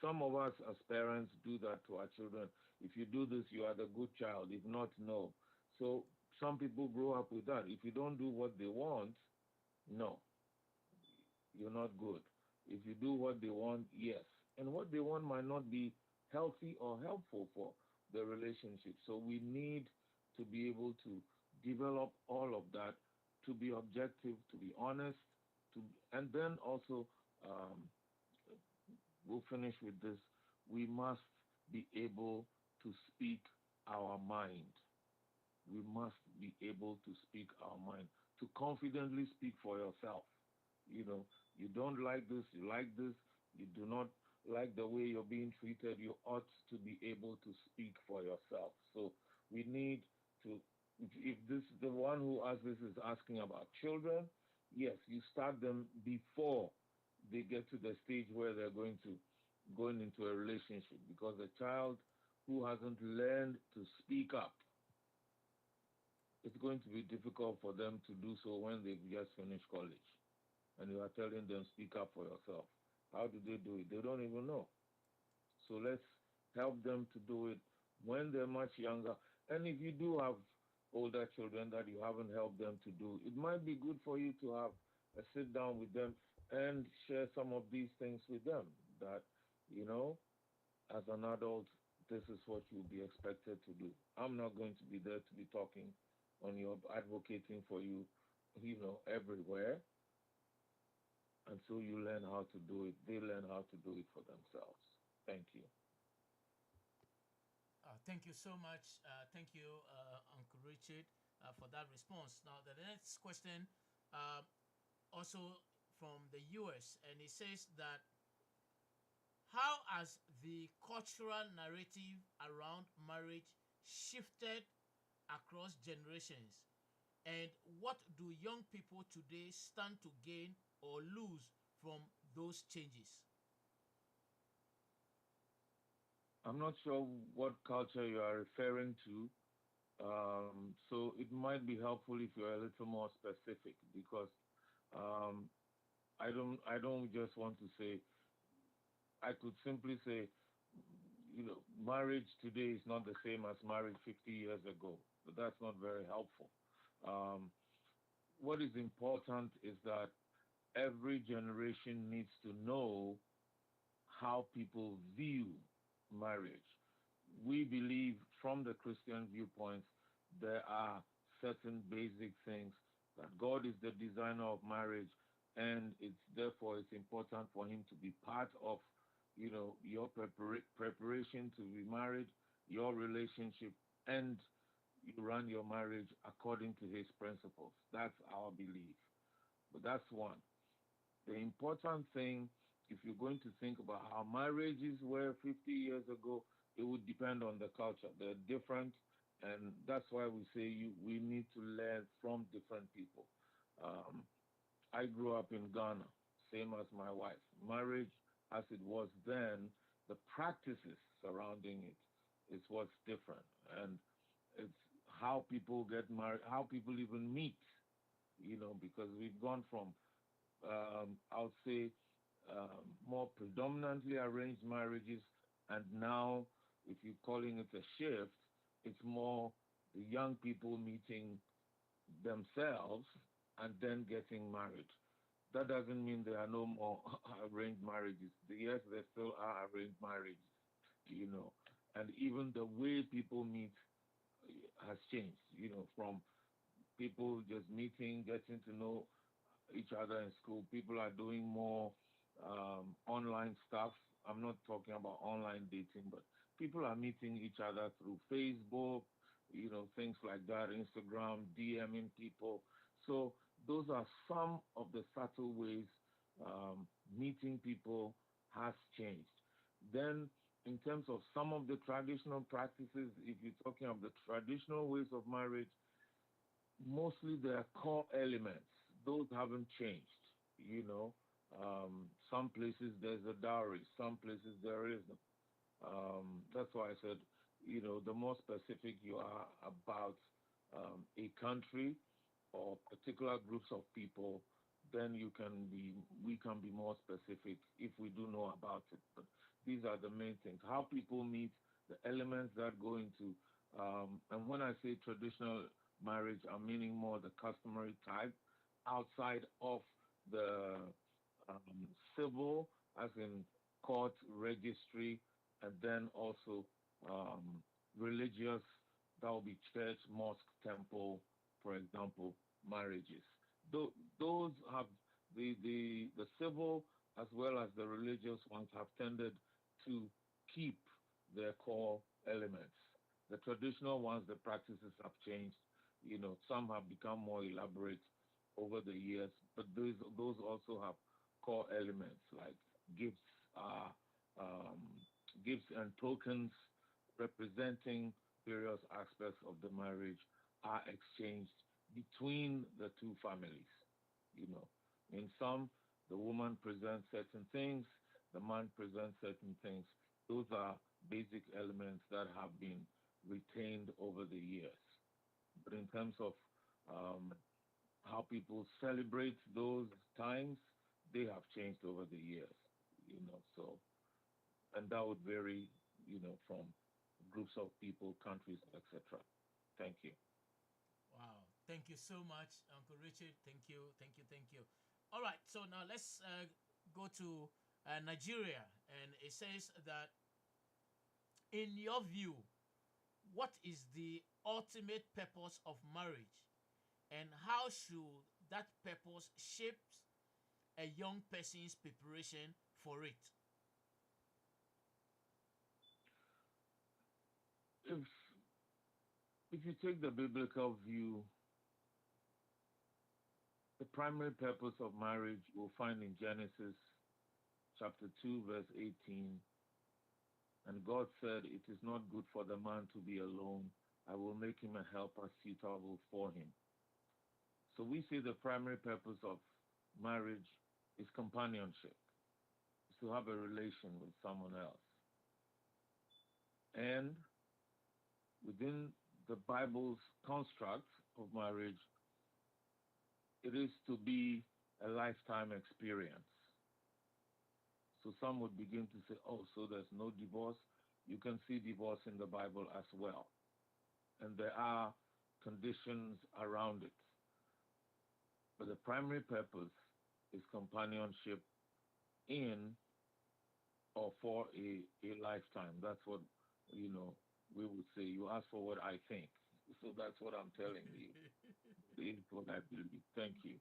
[SPEAKER 1] some of us as parents do that to our children. If you do this, you are the good child. If not, no. So some people grow up with that. If you don't do what they want, no, you're not good. If you do what they want, yes. And what they want might not be healthy or helpful for the relationship. So we need to be able to develop all of that, to be objective, to be honest, and then also um, we'll finish with this. We must be able to speak our mind. We must be able to speak our mind, to confidently speak for yourself. You know, you don't like this, you like this, you do not like the way you're being treated, you ought to be able to speak for yourself. So we need to, if this, the one who asked this is asking about children, yes, you start them before they get to the stage where they're going into a relationship, because a child who hasn't learned to speak up, it's going to be difficult for them to do so when they've just finished college and you are telling them speak up for yourself. How do they do it? They don't even know. So let's help them to do it when they're much younger. And if you do have older children that you haven't helped them to do, it might be good for you to have a sit down with them and share some of these things with them. That, you know, as an adult, this is what you'll be expected to do. I'm not going to be there to be talking on your advocating for you, everywhere. And so you learn how to do it. They learn how to do it for themselves. Thank you.
[SPEAKER 2] Thank you so much. Thank you, Uncle Richard, for that response. Now, the next question, uh, also from the US, and it says that how has the cultural narrative around marriage shifted across generations? And what do young people today stand to gain or lose from those changes?
[SPEAKER 1] I'm not sure what culture you are referring to. So it might be helpful if you're a little more specific because um, I don't just want to say. I could simply say, marriage today is not the same as marriage 50 years ago, but that's not very helpful. Um, what is important is that every generation needs to know how people view marriage. We believe from the Christian viewpoint there are certain basic things that God is the designer of marriage and it's important for him to be part of your preparation to be married, your relationship, and you run your marriage according to his principles. That's our belief. But that's one. The important thing, if you're going to think about how marriages were 50 years ago, it would depend on the culture. They're different, and that's why we say we need to learn from different people. Um, I grew up in Ghana, same as my wife. Marriage, as it was then, the practices surrounding it is what's different, and it's how people get married, how people even meet. Because we've gone from I would say, more predominantly arranged marriages, and now, if you're calling it a shift, it's more the young people meeting themselves and then getting married. That doesn't mean there are no more arranged marriages. Yes, there still are arranged marriages, you know, and even the way people meet has changed, from people just meeting, getting to know each other in school. People are doing more online stuff. I'm not talking about online dating, but people are meeting each other through Facebook, things like that, Instagram, DMing people. So those are some of the subtle ways meeting people has changed. Then, in terms of some of the traditional practices, if you're talking of the traditional ways of marriage, mostly their core elements. Those haven't changed. You know, some places there's a dowry, some places there isn't. That's why I said, the more specific you are about a country or particular groups of people, then we can be more specific if we do know about it. But these are the main things: how people meet, the elements that go into, and when I say traditional marriage, I'm meaning more the customary type, outside of the civil, as in court registry, and then also um, religious, that will be church, mosque, temple, for example, marriages. Those have the civil as well as the religious ones have tended to keep their core elements. The traditional ones, the practices have changed. Some have become more elaborate over the years, but those also have core elements like gifts, uh, um, gifts and tokens representing various aspects of the marriage are exchanged between the two families. You know, in some, the woman presents certain things, the man presents certain things. Those are basic elements that have been retained over the years. But in terms of um, how people celebrate those times, they have changed over the years. So and that would vary, from groups of people, countries, etc. Thank you.
[SPEAKER 2] Wow. Thank you so much, Uncle Richard. Thank you. Thank you. Thank you. All right. So now let's go to Nigeria. And it says that, in your view, what is the ultimate purpose of marriage? And how should that purpose shape a young person's preparation for it?
[SPEAKER 1] If if you take the biblical view, the primary purpose of marriage you'll find in Genesis chapter 2, verse 18. And God said, "It is not good for the man to be alone. I will make him a helper suitable for him." So we say the primary purpose of marriage is companionship, is to have a relation with someone else. And within the Bible's construct of marriage, it is to be a lifetime experience. So some would begin to say, oh, so there's no divorce. You can see divorce in the Bible as well. And there are conditions around it. But the primary purpose is companionship in or for a lifetime. That's what, we would say. You ask for what I think. So that's what I'm telling you. It's what I believe. Thank you.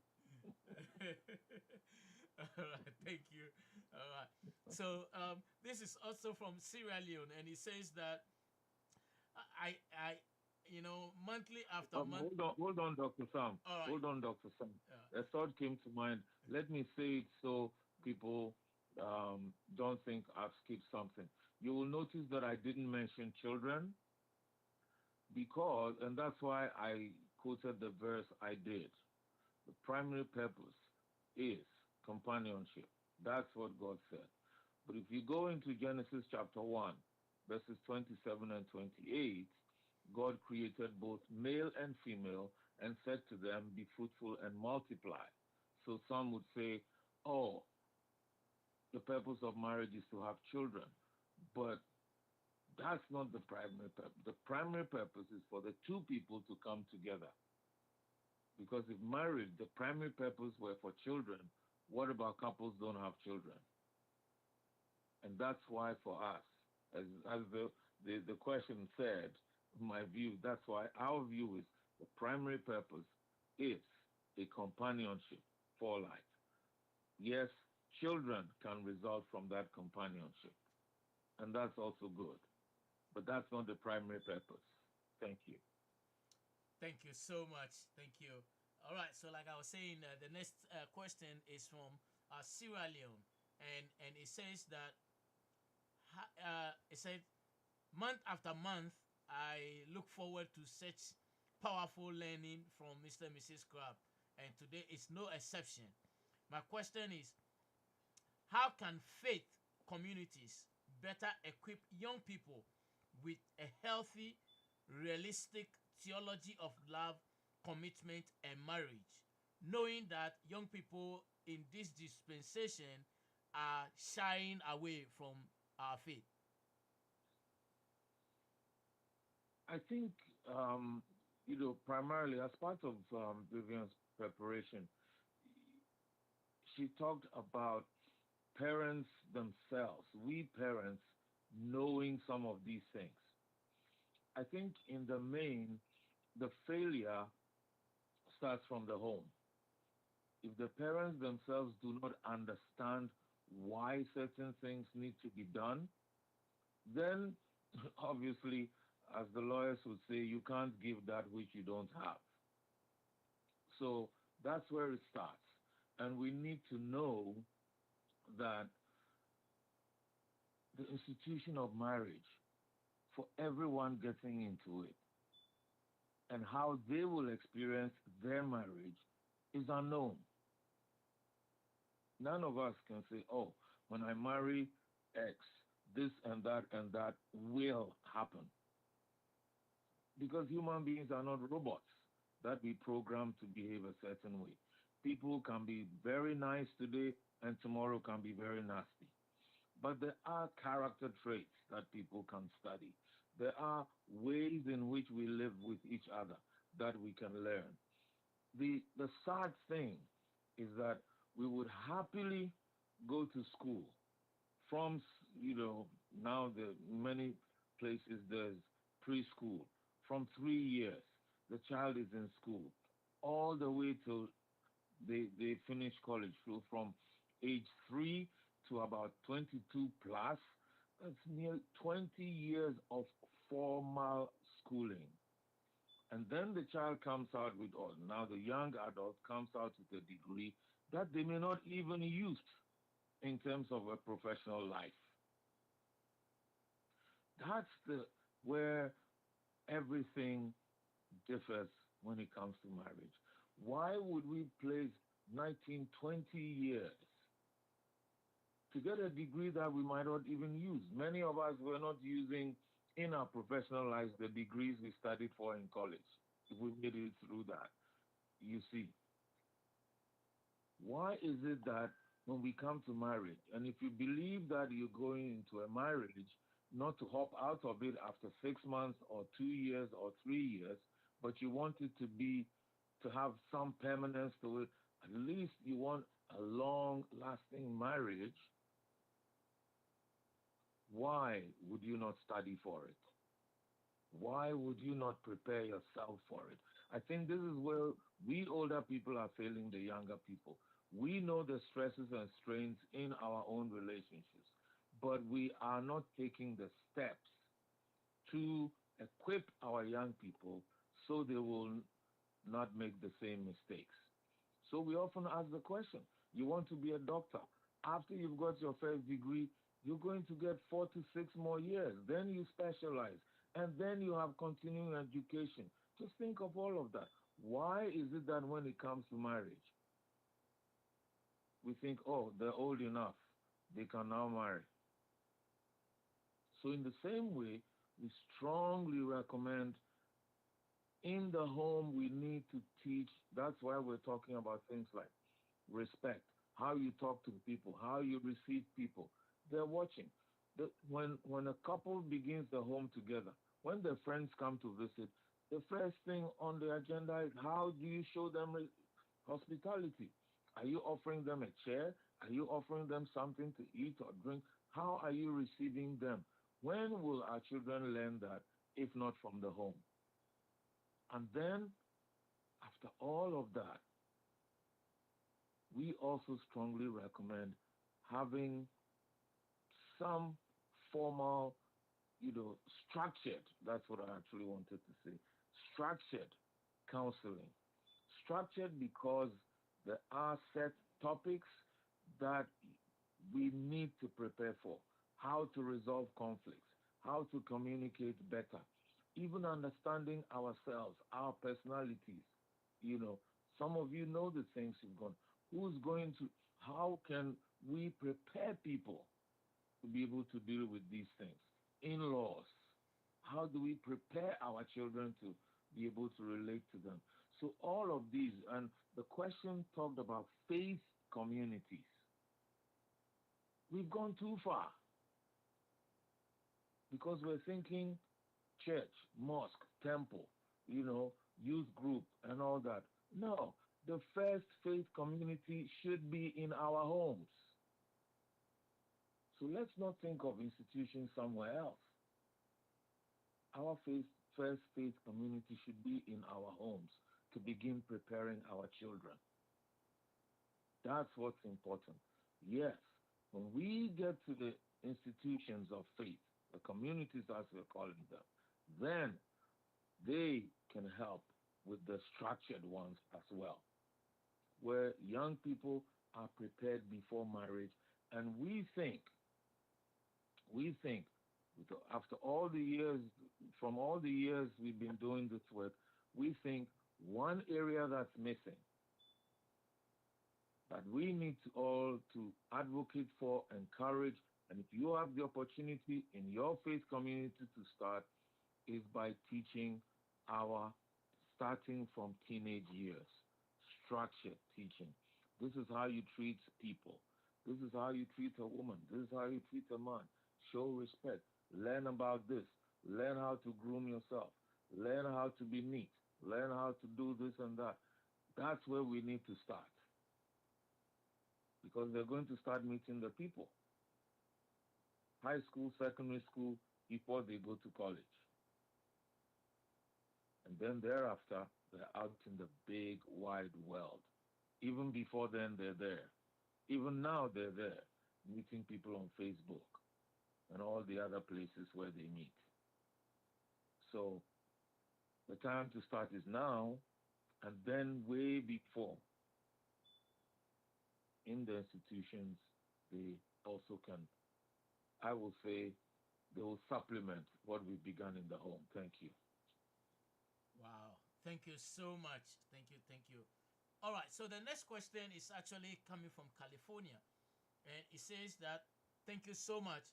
[SPEAKER 2] All right, thank you. All right. So this is also from Sierra Leone, and he says that monthly after month.
[SPEAKER 1] Hold on, Dr. Sam.
[SPEAKER 2] All right.
[SPEAKER 1] Hold on, Dr. Sam.
[SPEAKER 2] Uh,
[SPEAKER 1] A thought came to mind. Let me say it so people don't think I've skipped something. You will notice that I didn't mention children because, and that's why I quoted the verse I did. The primary purpose is companionship. That's what God said. But if you go into Genesis chapter 1, verses 27 and 28, God created both male and female and said to them, be fruitful and multiply. So some would say, oh, the purpose of marriage is to have children. But that's not the primary purpose. The primary purpose is for the two people to come together. Because if marriage, the primary purpose were for children, what about couples don't have children? And that's why for us, as the question said, my view, that's why our view is the primary purpose is a companionship for life. Yes, children can result from that companionship, and that's also good. But that's not the primary purpose. Thank you.
[SPEAKER 2] Thank you so much. Thank you. All right. So, like I was saying, the next question is from Sierra Leone, and it says that it said month after month I look forward to such powerful learning from Mr. and Mrs. Crab, and today is no exception. My question is, how can faith communities better equip young people with a healthy, realistic theology of love, commitment, and marriage, knowing that young people in this dispensation are shying away from our faith?
[SPEAKER 1] I think, primarily as part of Vivian's preparation, she talked about parents themselves, we parents knowing some of these things. I think in the main, the failure starts from the home. If the parents themselves do not understand why certain things need to be done, then obviously, as the lawyers would say, you can't give that which you don't have. So that's where it starts. And we need to know that the institution of marriage, for everyone getting into it, and how they will experience their marriage is unknown. None of us can say, oh, when I marry X, this and that will happen. Because human beings are not robots that we program to behave a certain way. People can be very nice today and tomorrow can be very nasty. But there are character traits that people can study. There are ways in which we live with each other that we can learn. The sad thing is that we would happily go to school from, now the many places there's preschool. From 3 years, the child is in school, all the way till they finish college. So from age 3 to about 22 plus, that's near 20 years of formal schooling. And then the child comes out with, or now the young adult comes out with a degree that they may not even use in terms of a professional life. That's where everything differs when it comes to marriage. Why would we place 19, 20 years to get a degree that we might not even use? Many of us were not using in our professional lives the degrees we studied for in college. If we made it through that, you see, why is it that when we come to marriage, and if you believe that you're going into a marriage, not to hop out of it after 6 months or 2 years or 3 years, but you want it to be, to have some permanence to it, at least you want a long lasting marriage, why would you not study for it? Why would you not prepare yourself for it? I think this is where we older people are failing the younger people. We know the stresses and strains in our own relationships, but we are not taking the steps to equip our young people so they will not make the same mistakes. So we often ask the question, you want to be a doctor. After you've got your first degree, you're going to get 4 to 6 more years. Then you specialize. And then you have continuing education. Just think of all of that. Why is it that when it comes to marriage, we think, oh, they're old enough, they can now marry? So in the same way, we strongly recommend in the home we need to teach. That's why we're talking about things like respect, how you talk to people, how you receive people. They're watching. When a couple begins the home together, when their friends come to visit, the first thing on the agenda is how do you show them hospitality? Are you offering them a chair? Are you offering them something to eat or drink? How are you receiving them? When will our children learn that if not from the home? And then, after all of that, we also strongly recommend having some formal, structured, that's what I actually wanted to say, structured counseling. Structured because there are set topics that we need to prepare for, how to resolve conflicts, how to communicate better, even understanding ourselves, our personalities. Some of you know the things you've gone. How can we prepare people to be able to deal with these things? In-laws, how do we prepare our children to be able to relate to them? So all of these, and the question talked about faith communities. We've gone too far because we're thinking church, mosque, temple, youth group and all that. No, the first faith community should be in our homes. So let's not think of institutions somewhere else. Our first faith community should be in our homes to begin preparing our children. That's what's important. Yes, when we get to the institutions of faith, the communities as we're calling them, then they can help with the structured ones as well, where young people are prepared before marriage. And we think, after all the years, from all the years we've been doing this work, we think one area that's missing, that we need to all to advocate for, encourage, and if you have the opportunity in your faith community to start, is by teaching starting from teenage years, structured teaching. This is how you treat people. This is how you treat a woman. This is how you treat a man. Show respect. Learn about this. Learn how to groom yourself. Learn how to be neat. Learn how to do this and that. That's where we need to start. Because they're going to start meeting the people. High school, secondary school, before they go to college. And then thereafter, they're out in the big, wide world. Even before then, they're there. Even now, they're there, meeting people on Facebook and all the other places where they meet. So the time to start is now, and then way before. In the institutions, they also can, I will say, they will supplement what we've begun in the home. Thank you.
[SPEAKER 2] Wow. Thank you so much. Thank you. All right. So the next question is actually coming from California, and it says that thank you so much.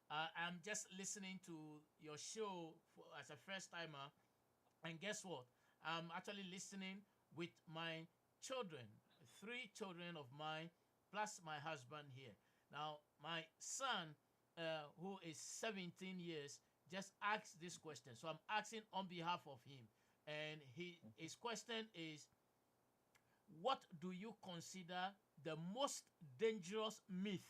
[SPEAKER 2] I'm just listening to your show as a first timer, and guess what? I'm actually listening with my children, three children of mine, plus my husband here. Now, my son, who is 17 years, just asked this question. So I'm asking on behalf of him. And his question is, what do you consider the most dangerous myth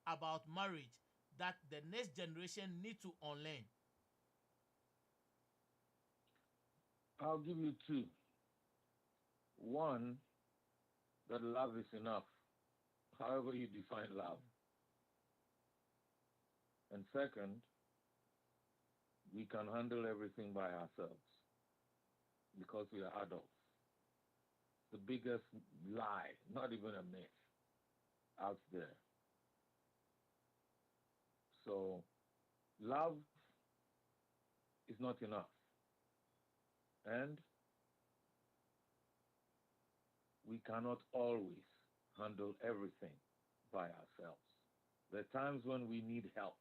[SPEAKER 2] about marriage that the next generation need to unlearn?
[SPEAKER 1] I'll give you two. One, that love is enough, however you define love. And second, we can handle everything by ourselves because we are adults. The biggest lie, not even a myth, out there. So, love is not enough. And we cannot always handle everything by ourselves. There are times when we need help,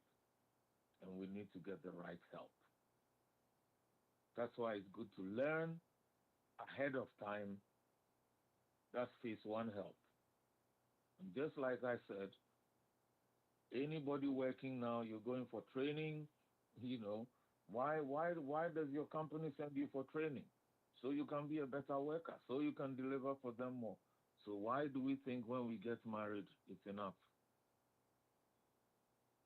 [SPEAKER 1] and we need to get the right help. That's why it's good to learn ahead of time. That's phase one help. And just like I said, anybody working now, you're going for training, you know, why does your company send you for training? So you can be a better worker, so you can deliver for them more. So why do we think when we get married it's enough?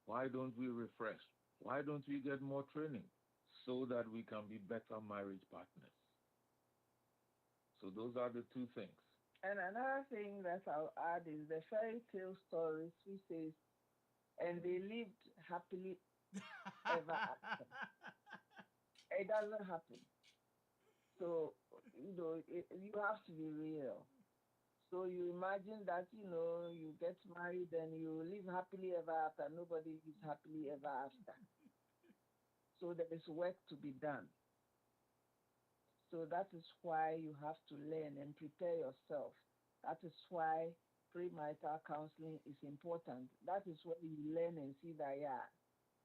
[SPEAKER 1] Why don't we refresh? Why don't we get more training so that we can be better marriage partners? So those are the two things.
[SPEAKER 4] And another thing that I'll add is the fairy tale stories, which says, and they lived happily ever after. It doesn't happen. So, you have to be real. So you imagine that, you get married and you live happily ever after. Nobody lives happily ever after. So there is work to be done. So that is why you have to learn and prepare yourself. That is why premarital counseling is important. That is where you learn and see that, yeah,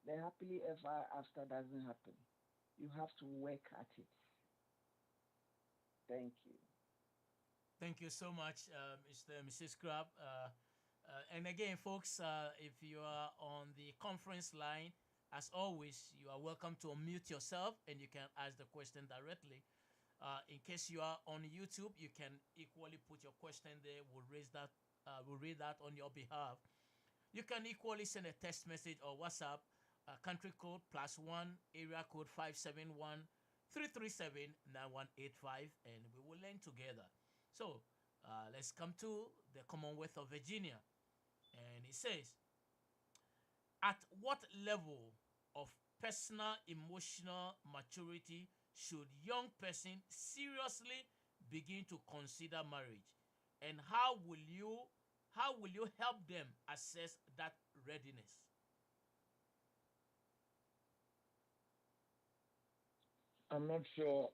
[SPEAKER 4] the happily ever after doesn't happen. You have to work at it. Thank you.
[SPEAKER 2] Thank you so much, Mr. and Mrs. Crab. And again, folks, if you are on the conference line, as always, you are welcome to unmute yourself and you can ask the question directly. In case you are on YouTube, you can equally put your question there. We'll raise that. We'll read that on your behalf. You can equally send a text message or WhatsApp, country code +1, area code 571-337-9185, and we will learn together. So let's come to the Commonwealth of Virginia. And it says, at what level of personal emotional maturity should young person seriously begin to consider marriage? And how will you help them assess that readiness?
[SPEAKER 1] I'm not sure,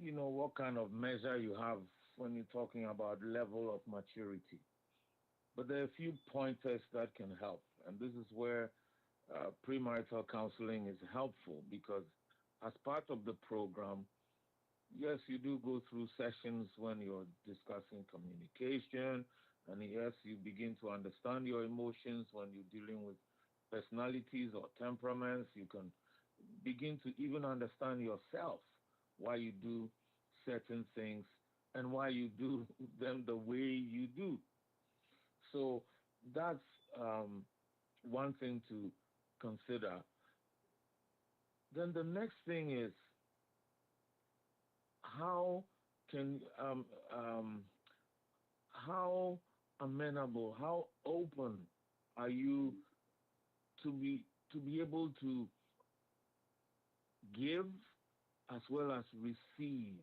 [SPEAKER 1] what kind of measure you have when you're talking about level of maturity. But there are a few pointers that can help. And this is where premarital counseling is helpful because as part of the program, yes, you do go through sessions when you're discussing communication, and yes, you begin to understand your emotions when you're dealing with personalities or temperaments. You can begin to even understand yourself, why you do certain things and why you do them the way you do. So that's one thing to consider. Then the next thing is how can how amenable, how open are you to be able to give as well as receive?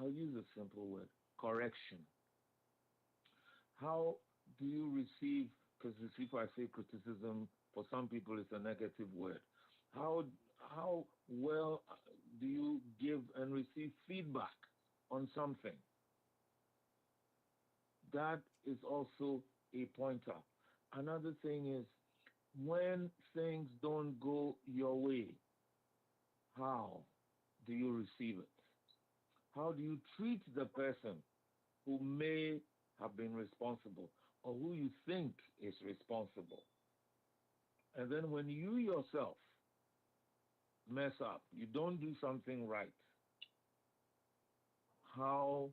[SPEAKER 1] I'll use a simple word, correction. How do you receive? Because if I say criticism, for some people it's a negative word. How how well do you give and receive feedback on something? That is also a pointer. Another thing is when things don't go your way, how do you receive it? How do you treat the person who may have been responsible or who you think is responsible? And then when you yourself mess up, you don't do something right, how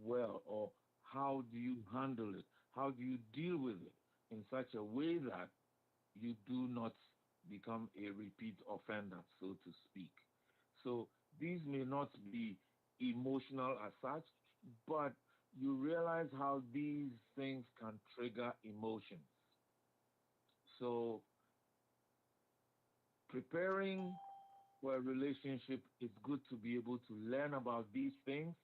[SPEAKER 1] well or how do you handle it? How do you deal with it in such a way that you do not become a repeat offender, so to speak? So these may not be emotional as such, but you realize how these things can trigger emotions. So preparing for a relationship, it's good to be able to learn about these things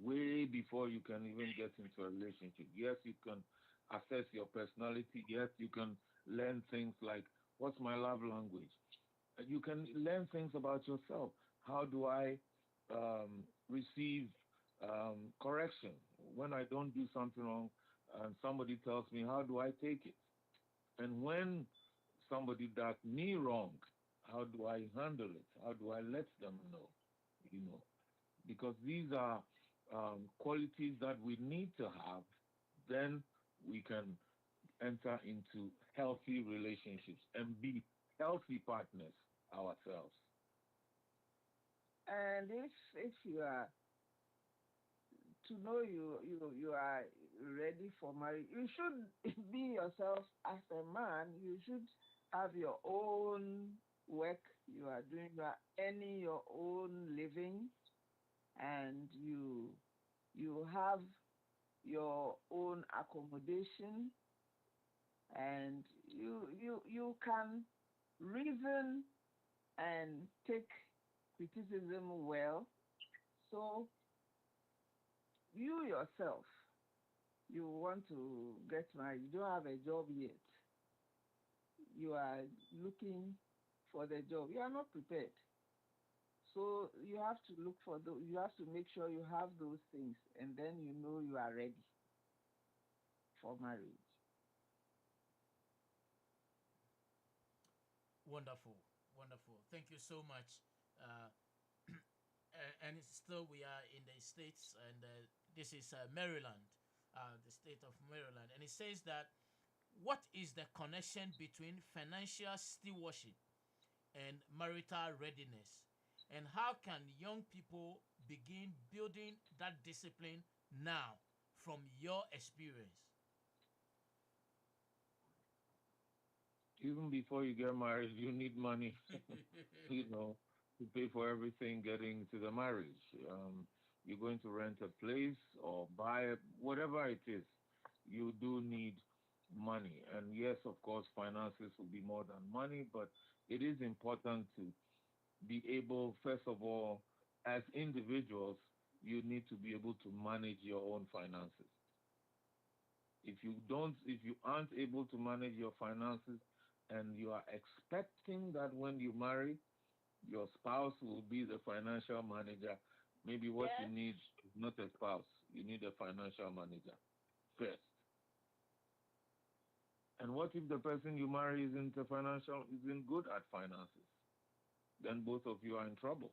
[SPEAKER 1] way before you can even get into a relationship. Yes, you can assess your personality. Yes, you can learn things like what's my love language. You can learn things about yourself. How do I receive correction when I don't do something wrong and somebody tells me, how do I take it? And when somebody does me wrong, how do I handle it? How do I let them know? You know, because these are qualities that we need to have, then we can enter into healthy relationships and be healthy partners ourselves.
[SPEAKER 4] And if you are to know you are ready for marriage, you should be yourself as a man. You should have your own work you are doing. You are earning your own living, and you have your own accommodation, and you can reason and take criticism well. So you yourself, you want to get married, you don't have a job yet, you are looking for the job, you are not prepared. So you have to look for those, you have to make sure you have those things, and then you know you are ready for marriage.
[SPEAKER 2] Wonderful, wonderful. Thank you so much. Uh, and still, we are in the states, and this is Maryland, the state of Maryland, and it says that what is the connection between financial stewardship and marital readiness, and how can young people begin building that discipline now from your experience?
[SPEAKER 1] Even before you get married, you need money, you know, to pay for everything getting to the marriage. You're going to rent a place or buy it, whatever it is, you do need money. And yes, of course, finances will be more than money, but it is important to be able, first of all, as individuals, you need to be able to manage your own finances. If you aren't able to manage your finances and you are expecting that when you marry, your spouse will be the financial manager, maybe what you
[SPEAKER 4] Yes.
[SPEAKER 1] need is not a spouse. You need a financial manager first. And what if the person you marry isn't good at finances? Then both of you are in trouble.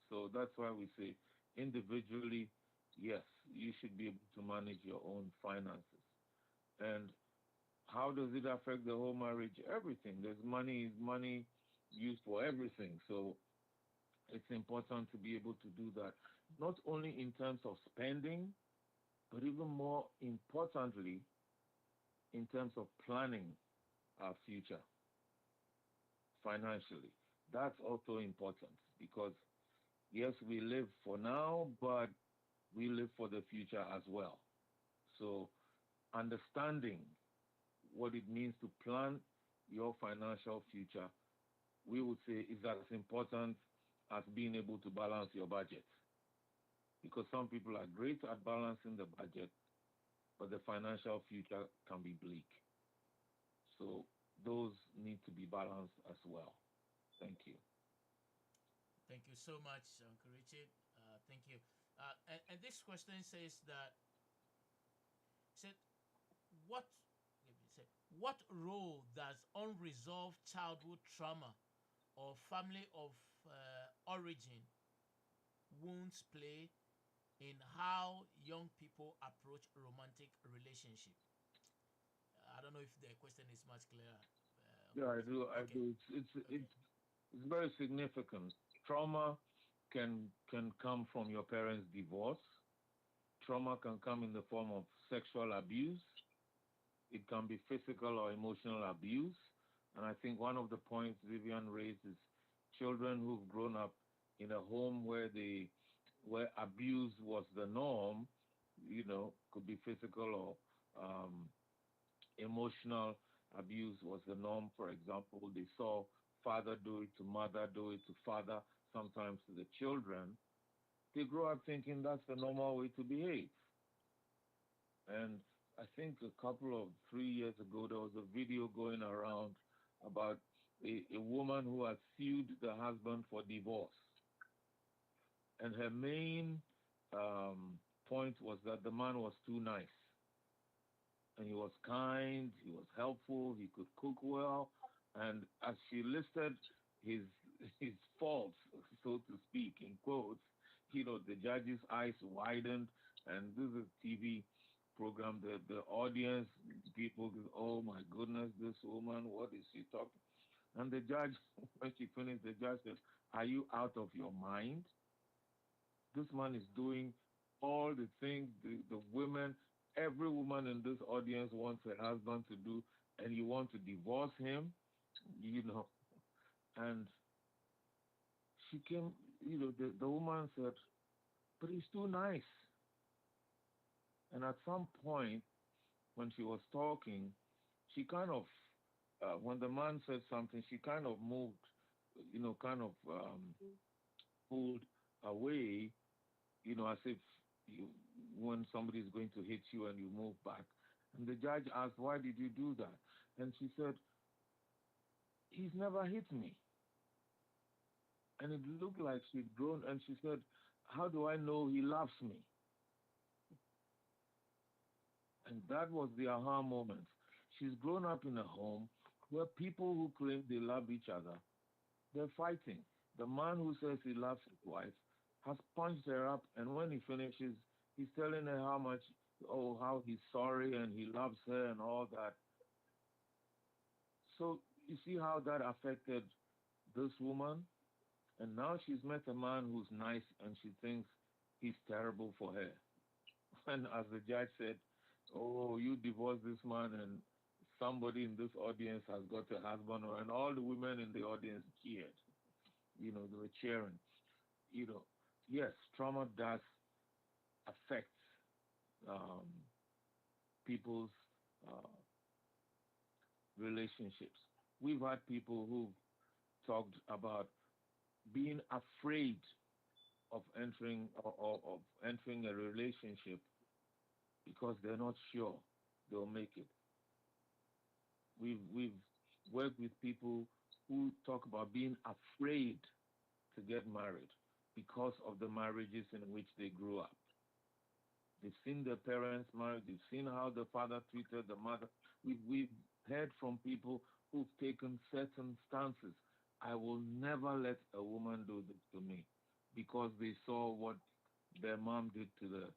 [SPEAKER 1] So that's why we say individually, yes, you should be able to manage your own finances. And how does it affect the whole marriage? Everything. There's money used for everything. So it's important to be able to do that, not only in terms of spending, but even more importantly, in terms of planning our future financially. That's also important because, yes, we live for now, but we live for the future as well. So understanding what it means to plan your financial future, we would say is as important as being able to balance your budget. Because some people are great at balancing the budget, but the financial future can be bleak. So those need to be balanced as well. Thank you.
[SPEAKER 2] Thank you so much, Uncle Richard. Thank you. And this question says that said, what let me say, what role does unresolved childhood trauma or family of origin wounds play in how young people approach romantic relationship? I don't know if the question is much clearer.
[SPEAKER 1] Yeah, I do. I
[SPEAKER 2] Okay,
[SPEAKER 1] do.
[SPEAKER 2] okay,
[SPEAKER 1] It's very significant. Trauma can come from your parents' divorce. Trauma can come in the form of sexual abuse. It can be physical or emotional abuse. And I think one of the points Vivian raised is children who've grown up in a home where abuse was the norm, could be physical or emotional abuse was the norm. For example, they saw father do it to mother, do it to father, sometimes to the children. They grow up thinking that's the normal way to behave. And I think a couple of 3 years ago, there was a video going around about a woman who had sued the husband for divorce. And her main point was that the man was too nice. And he was kind, he was helpful, he could cook well. And as she listed his his faults, so to speak, in quotes, the judge's eyes widened, and this is a TV program. The audience, people, go, oh my goodness, this woman, what is she talking? And the judge, when she finished, the judge said, "Are you out of your mind? This man is doing all the things the women, every woman in this audience wants her husband to do, and you want to divorce him, you know." And she came, the woman said, "But he's too nice." And at some point, when she was talking, she kind of, when the man said something, she kind of moved, kind of pulled away, as if you, when somebody is going to hit you and you move back. And the judge asked, "Why did you do that?" And she said, "He's never hit me." And it looked like she'd grown. And she said, "How do I know he loves me?" And that was the aha moment. She's grown up in a home where people who claim they love each other, they're fighting. The man who says he loves his wife has punched her up, and when he finishes, he's telling her how much, oh, how he's sorry and he loves her and all that. So you see how that affected this woman? And now she's met a man who's nice and she thinks he's terrible for her. And as the judge said, "Oh, you divorced this man, and somebody in this audience has got a husband," and all the women in the audience cheered. They were cheering. You know, yes, trauma does affect um, people's uh, relationships. We've had people who've talked about being afraid of entering or of entering a relationship because they're not sure they'll make it. We've worked with people who talk about being afraid to get married because of the marriages in which they grew up. They've seen their parents married. They've seen how the father treated the mother. We've heard from people who've taken certain stances. I will never let a woman do this to me because they saw what their mom did to the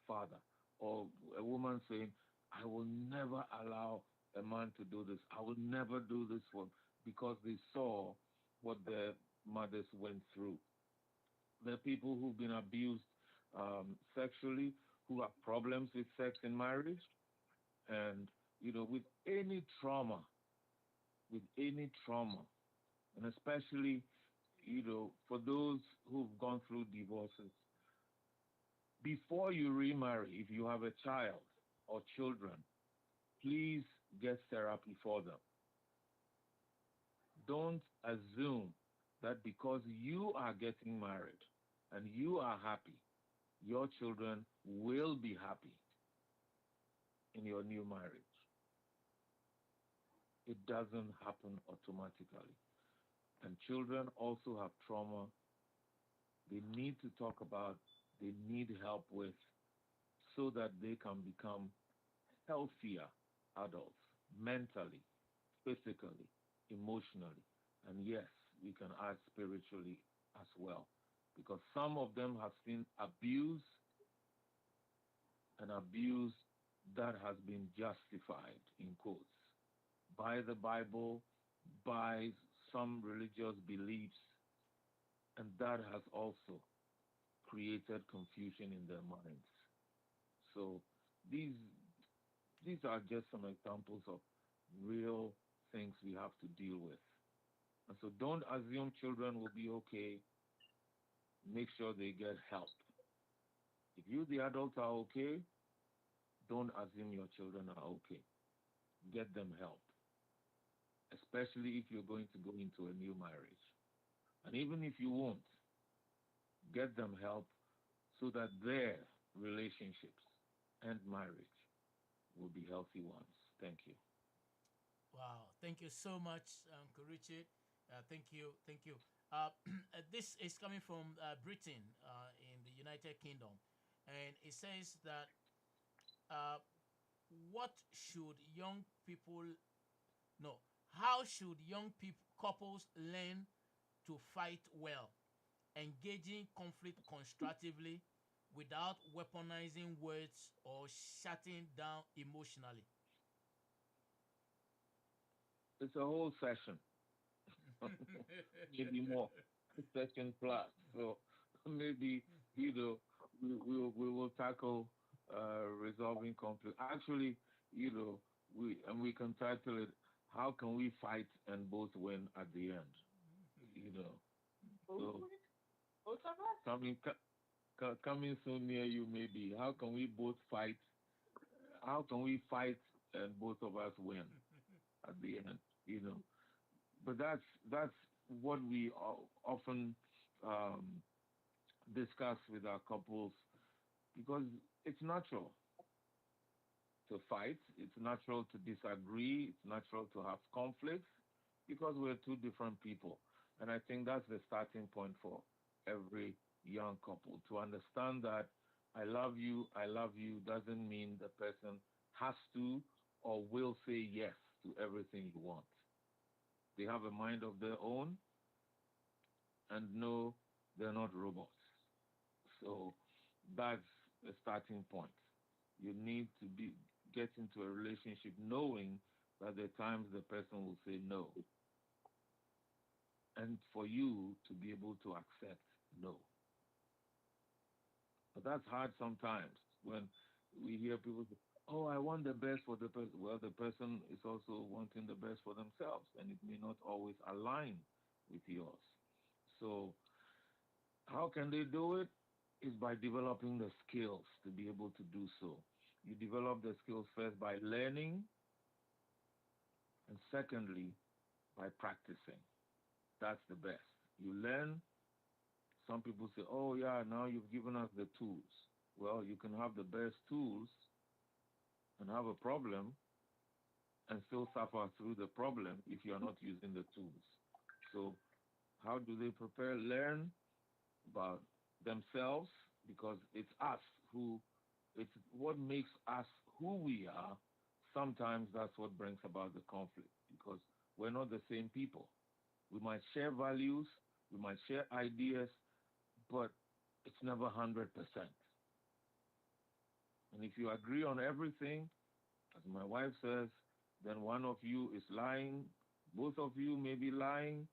[SPEAKER 1] father. Or a woman saying, I will never allow a man to do this. I will never do this for because they saw what their mothers went through. There are people who've been abused sexually, who have problems with sex in marriage, and with any trauma, and especially for those who've gone through divorces, before you remarry, if you have a child or children, please get therapy for them. Don't assume that because you are getting married and you are happy, your children will be happy in your new marriage. It doesn't happen automatically. And children also have trauma they need to talk about, they need help with, so that they can become healthier adults mentally, physically, emotionally, and yes, we can add spiritually as well. Because some of them have seen abuse and abuse that has been justified, in quotes, by the Bible, by some religious beliefs, and that has also created confusion in their minds. So these these are just some examples of real things we have to deal with. And so don't assume children will be okay. Make sure they get help. If you, the adults, are okay, don't assume your children are okay. Get them help, especially if you're going to go into a new marriage. And even if you won't, get them help so that their relationships and marriage will be healthy ones. Thank you.
[SPEAKER 2] Wow, thank you so much, Kurichi. Thank you, thank you. This is coming from Britain in the United Kingdom, and it says that uh, what should young people no, how should young people couples learn to fight well, engaging conflict constructively without weaponizing words or shutting down emotionally?
[SPEAKER 1] It's a whole session, maybe more, session plus. So maybe, you know, we will tackle resolving conflict. Actually, you know, we can title it, "How can we fight and both win at the end?" You know, so
[SPEAKER 4] Both of us?
[SPEAKER 1] coming so near you, maybe. How can we both fight? How can we fight and both of us win at the end? You know, but that's what we often um, discuss with our couples because it's natural to fight. It's natural to disagree. It's natural to have conflicts because we're two different people. And I think that's the starting point for every young couple to understand that I love you doesn't mean the person has to or will say yes to everything you want. They have a mind of their own and no, they're not robots. So that's a starting point. You need to be get into a relationship knowing that there are times the person will say no, and for you to be able to accept no. But that's hard sometimes when we hear people say, "Oh, I want the best for the person." Well, the person is also wanting the best for themselves, and it may not always align with yours. So how can they do it? Is by developing the skills to be able to do so. You develop the skills first by learning, and secondly, by practicing. That's the best. You learn. Some people say, oh, yeah, now you've given us the tools. Well, you can have the best tools and have a problem and still suffer through the problem if you're not using the tools. So, how do they prepare? Learn about themselves because it's us who, it's what makes us who we are. Sometimes that's what brings about the conflict because we're not the same people. We might share values, we might share ideas, but it's never 100%. And if you agree on everything, as my wife says, then one of you is lying, both of you may be lying,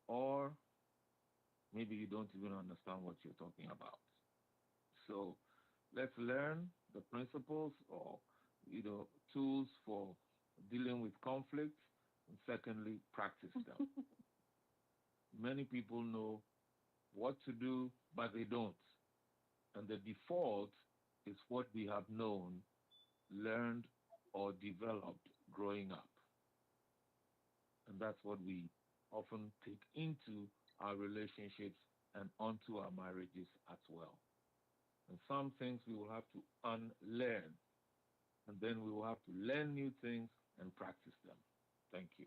[SPEAKER 1] or maybe you don't even understand what you're talking about. So let's learn the principles or tools for dealing with conflict, and secondly, practice them. Many people know what to do, but they don't. And the default is what we have known, learned, or developed growing up. And that's what we often take into our relationships and onto our marriages as well. And some things we will have to unlearn, and then we will have to learn new things and practice them. Thank you.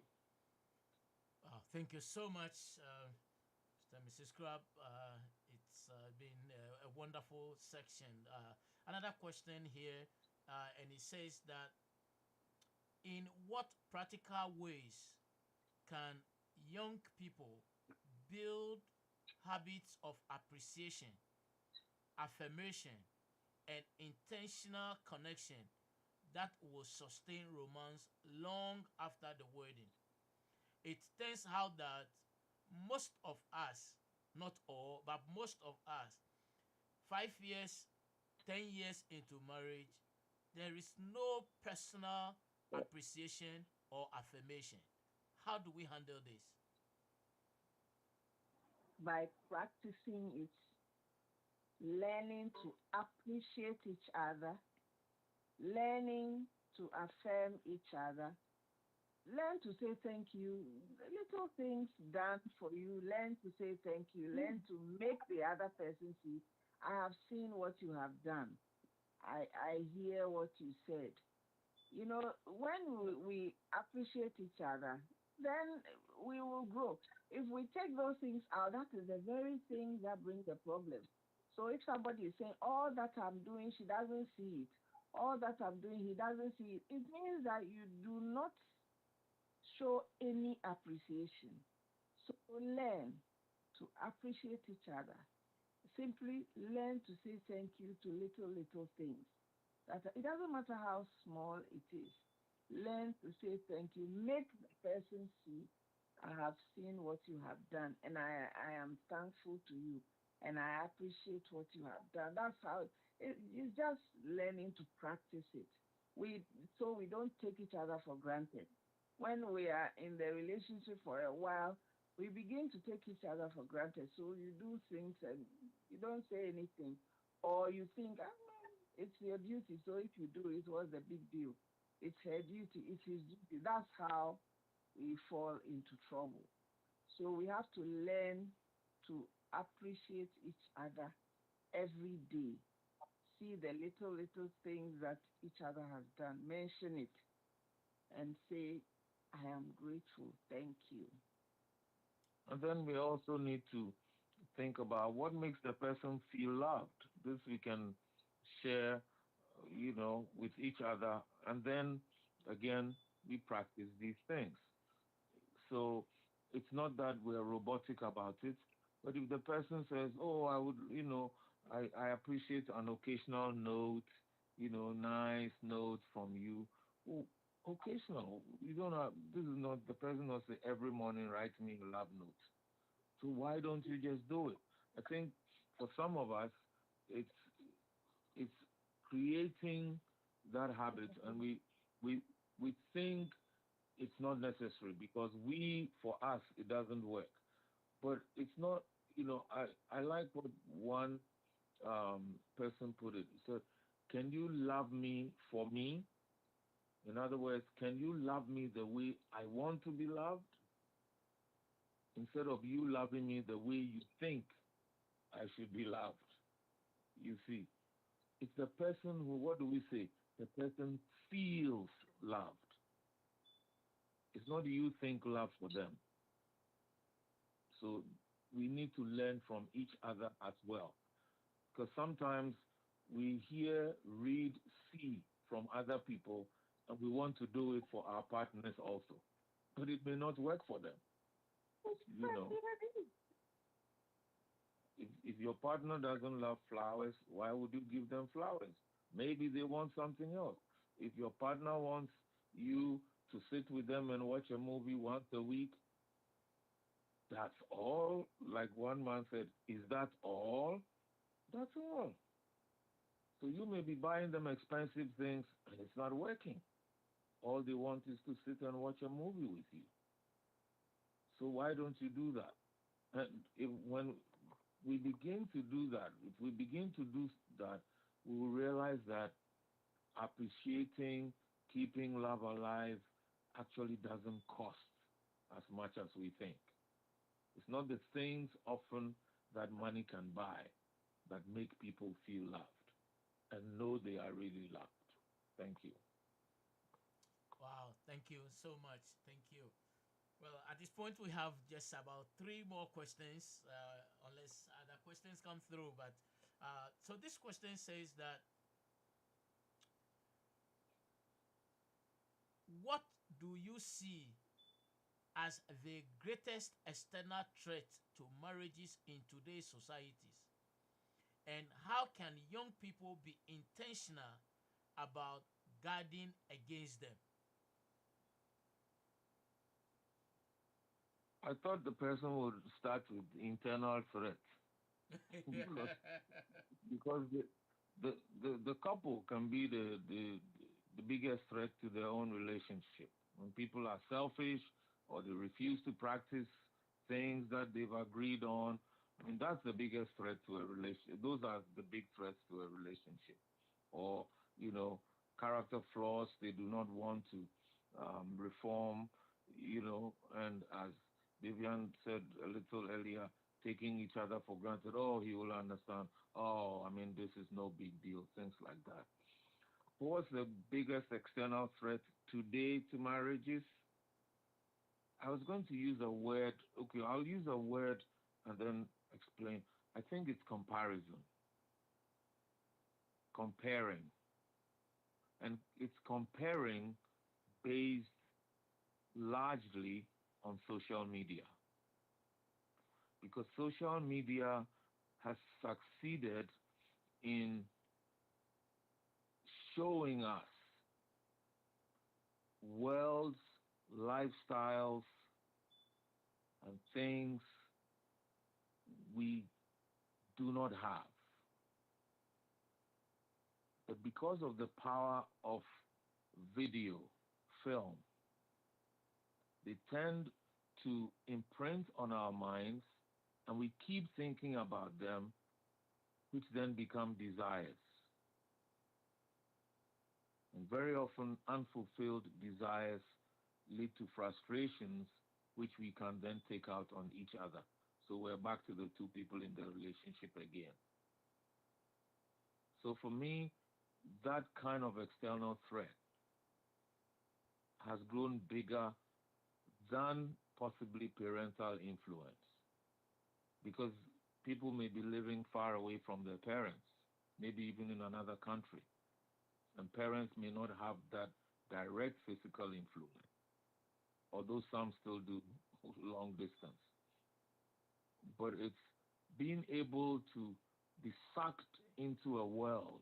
[SPEAKER 2] Thank you so much, Mrs. Crab. It's been a wonderful section. Another question here. and it says that in what practical ways can young people build habits of appreciation, affirmation, and intentional connection that will sustain romance long after the wedding? It turns out that most of us, not all, but most of us, 5 years, 10 years into marriage, there is no personal appreciation or affirmation. How do we handle this?
[SPEAKER 4] By practicing it, learning to appreciate each other, learning to affirm each other, learn to say thank you. Little things done for you, learn to say thank you, learn to make the other person see, I have seen what you have done. I hear what you said. You know, when we appreciate each other, then we will grow. If we take those things out, that is the very thing that brings the problem. So if somebody is saying, all that I'm doing, she doesn't see it, all that I'm doing, he doesn't see it, it means that you do not show any appreciation. So learn to appreciate each other. Simply learn to say thank you to little things. That it doesn't matter how small it is. Learn to say thank you. Make the person see, I have seen what you have done, and I am thankful to you, and I appreciate what you have done. That's how it's just learning to practice it. We so we don't take each other for granted. When we are in the relationship for a while, we begin to take each other for granted. So you do things and you don't say anything, or you think, it's your duty. So if you do it, what's the big deal? It's her duty. It's his duty. That's how we fall into trouble. So we have to learn to appreciate each other every day. See the little things that each other has done. Mention it and say, I am grateful. Thank you.
[SPEAKER 1] And then we also need to think about what makes the person feel loved. This we can share, with each other. And then again, we practice these things. So it's not that we're robotic about it, but if the person says, "Oh, I would, I appreciate an occasional note, nice note from you." Oh, occasional. You don't have. This is not the person not say every morning write me a love note. So why don't you just do it? I think for some of us, it's it's creating that habit, and we we think it's not necessary because for us it doesn't work. But it's not. I like what one person put it. He said, "Can you love me for me?" In other words, can you love me the way I want to be loved, instead of you loving me the way you think I should be loved? You see, it's the person who, what do we say? The person feels loved. It's not you think love for them. So we need to learn from each other as well. Because sometimes we hear, read, see from other people, and we want to do it for our partners also. But it may not work for them. You know, if your partner doesn't love flowers, why would you give them flowers? Maybe they want something else. If your partner wants you to sit with them and watch a movie once a week, that's all. Like one man said, is that all? That's all. So you may be buying them expensive things and it's not working. All they want is to sit and watch a movie with you. So why don't you do that? And when we begin to do that, if we begin to do that, we will realize that appreciating, keeping love alive actually doesn't cost as much as we think. It's not the things often that money can buy that make people feel loved and know they are really loved. Thank you.
[SPEAKER 2] Wow, thank you so much. Thank you. Well, at this point, we have just about three more questions, unless other questions come through. But so this question says that what do you see as the greatest external threat to marriages in today's societies? And how can young people be intentional about guarding against them?
[SPEAKER 1] I thought the person would start with internal threat because because the couple can be the biggest threat to their own relationship. When people are selfish or they refuse to practice things that they've agreed on, I mean that's the biggest threat to a relationship. Those are the big threats to a relationship. Or you know, character flaws they do not want to reform. And as Vivian said a little earlier, taking each other for granted. Oh, he will understand. Oh, I mean, this is no big deal. Things like that. What's the biggest external threat today to marriages? I was going to use a word. Okay, I'll use a word and then explain. I think it's comparison, comparing. And it's comparing based largely on social media. Because social media has succeeded in showing us worlds, lifestyles, and things we do not have. But because of the power of video, film, they tend to imprint on our minds, and we keep thinking about them, which then become desires. And very often, unfulfilled desires lead to frustrations, which we can then take out on each other. So we're back to the two people in the relationship again. So for me, that kind of external threat has grown bigger than possibly parental influence because people may be living far away from their parents, maybe even in another country, and parents may not have that direct physical influence, although some still do long distance. But it's being able to be sucked into a world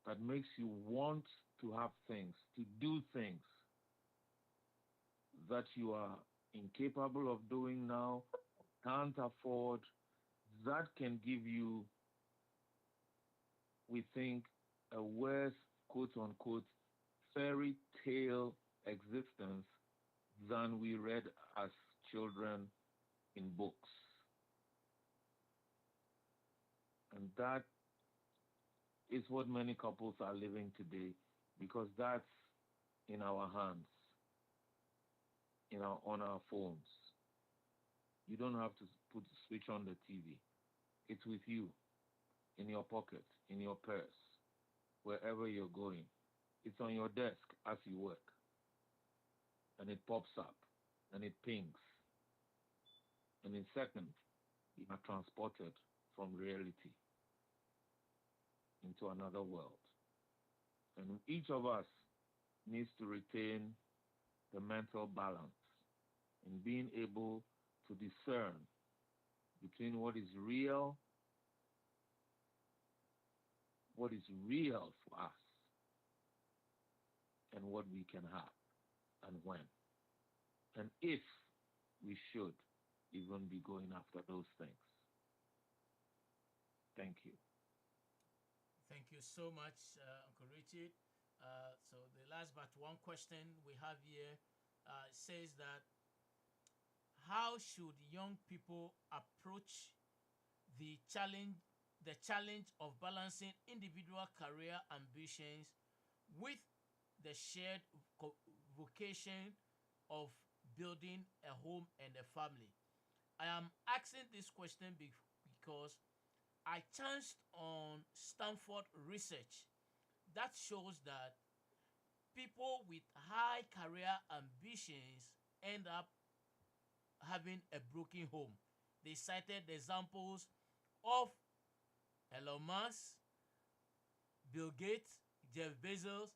[SPEAKER 1] that makes you want to have things, to do things that you are incapable of doing now, can't afford, that can give you, we think, a worse, quote unquote, fairy tale existence than we read as children in books. And that is what many couples are living today because that's in our hands, on our phones. You don't have to switch on the TV. It's with you, in your pocket, in your purse, wherever you're going. It's on your desk as you work. And it pops up and it pings. And in seconds, you are transported from reality into another world. And each of us needs to retain the mental balance in being able to discern between what is real for us, and what we can have and when. And if we should even be going after those things. Thank you.
[SPEAKER 2] Thank you so much, Uncle Richard. So the last but one question we have here says that how should young people approach the challenge of balancing individual career ambitions with the shared vocation of building a home and a family? I am asking this question because I chanced on Stanford research that shows that people with high career ambitions end up having a broken home. They cited examples of Elon Musk, Bill Gates, Jeff Bezos,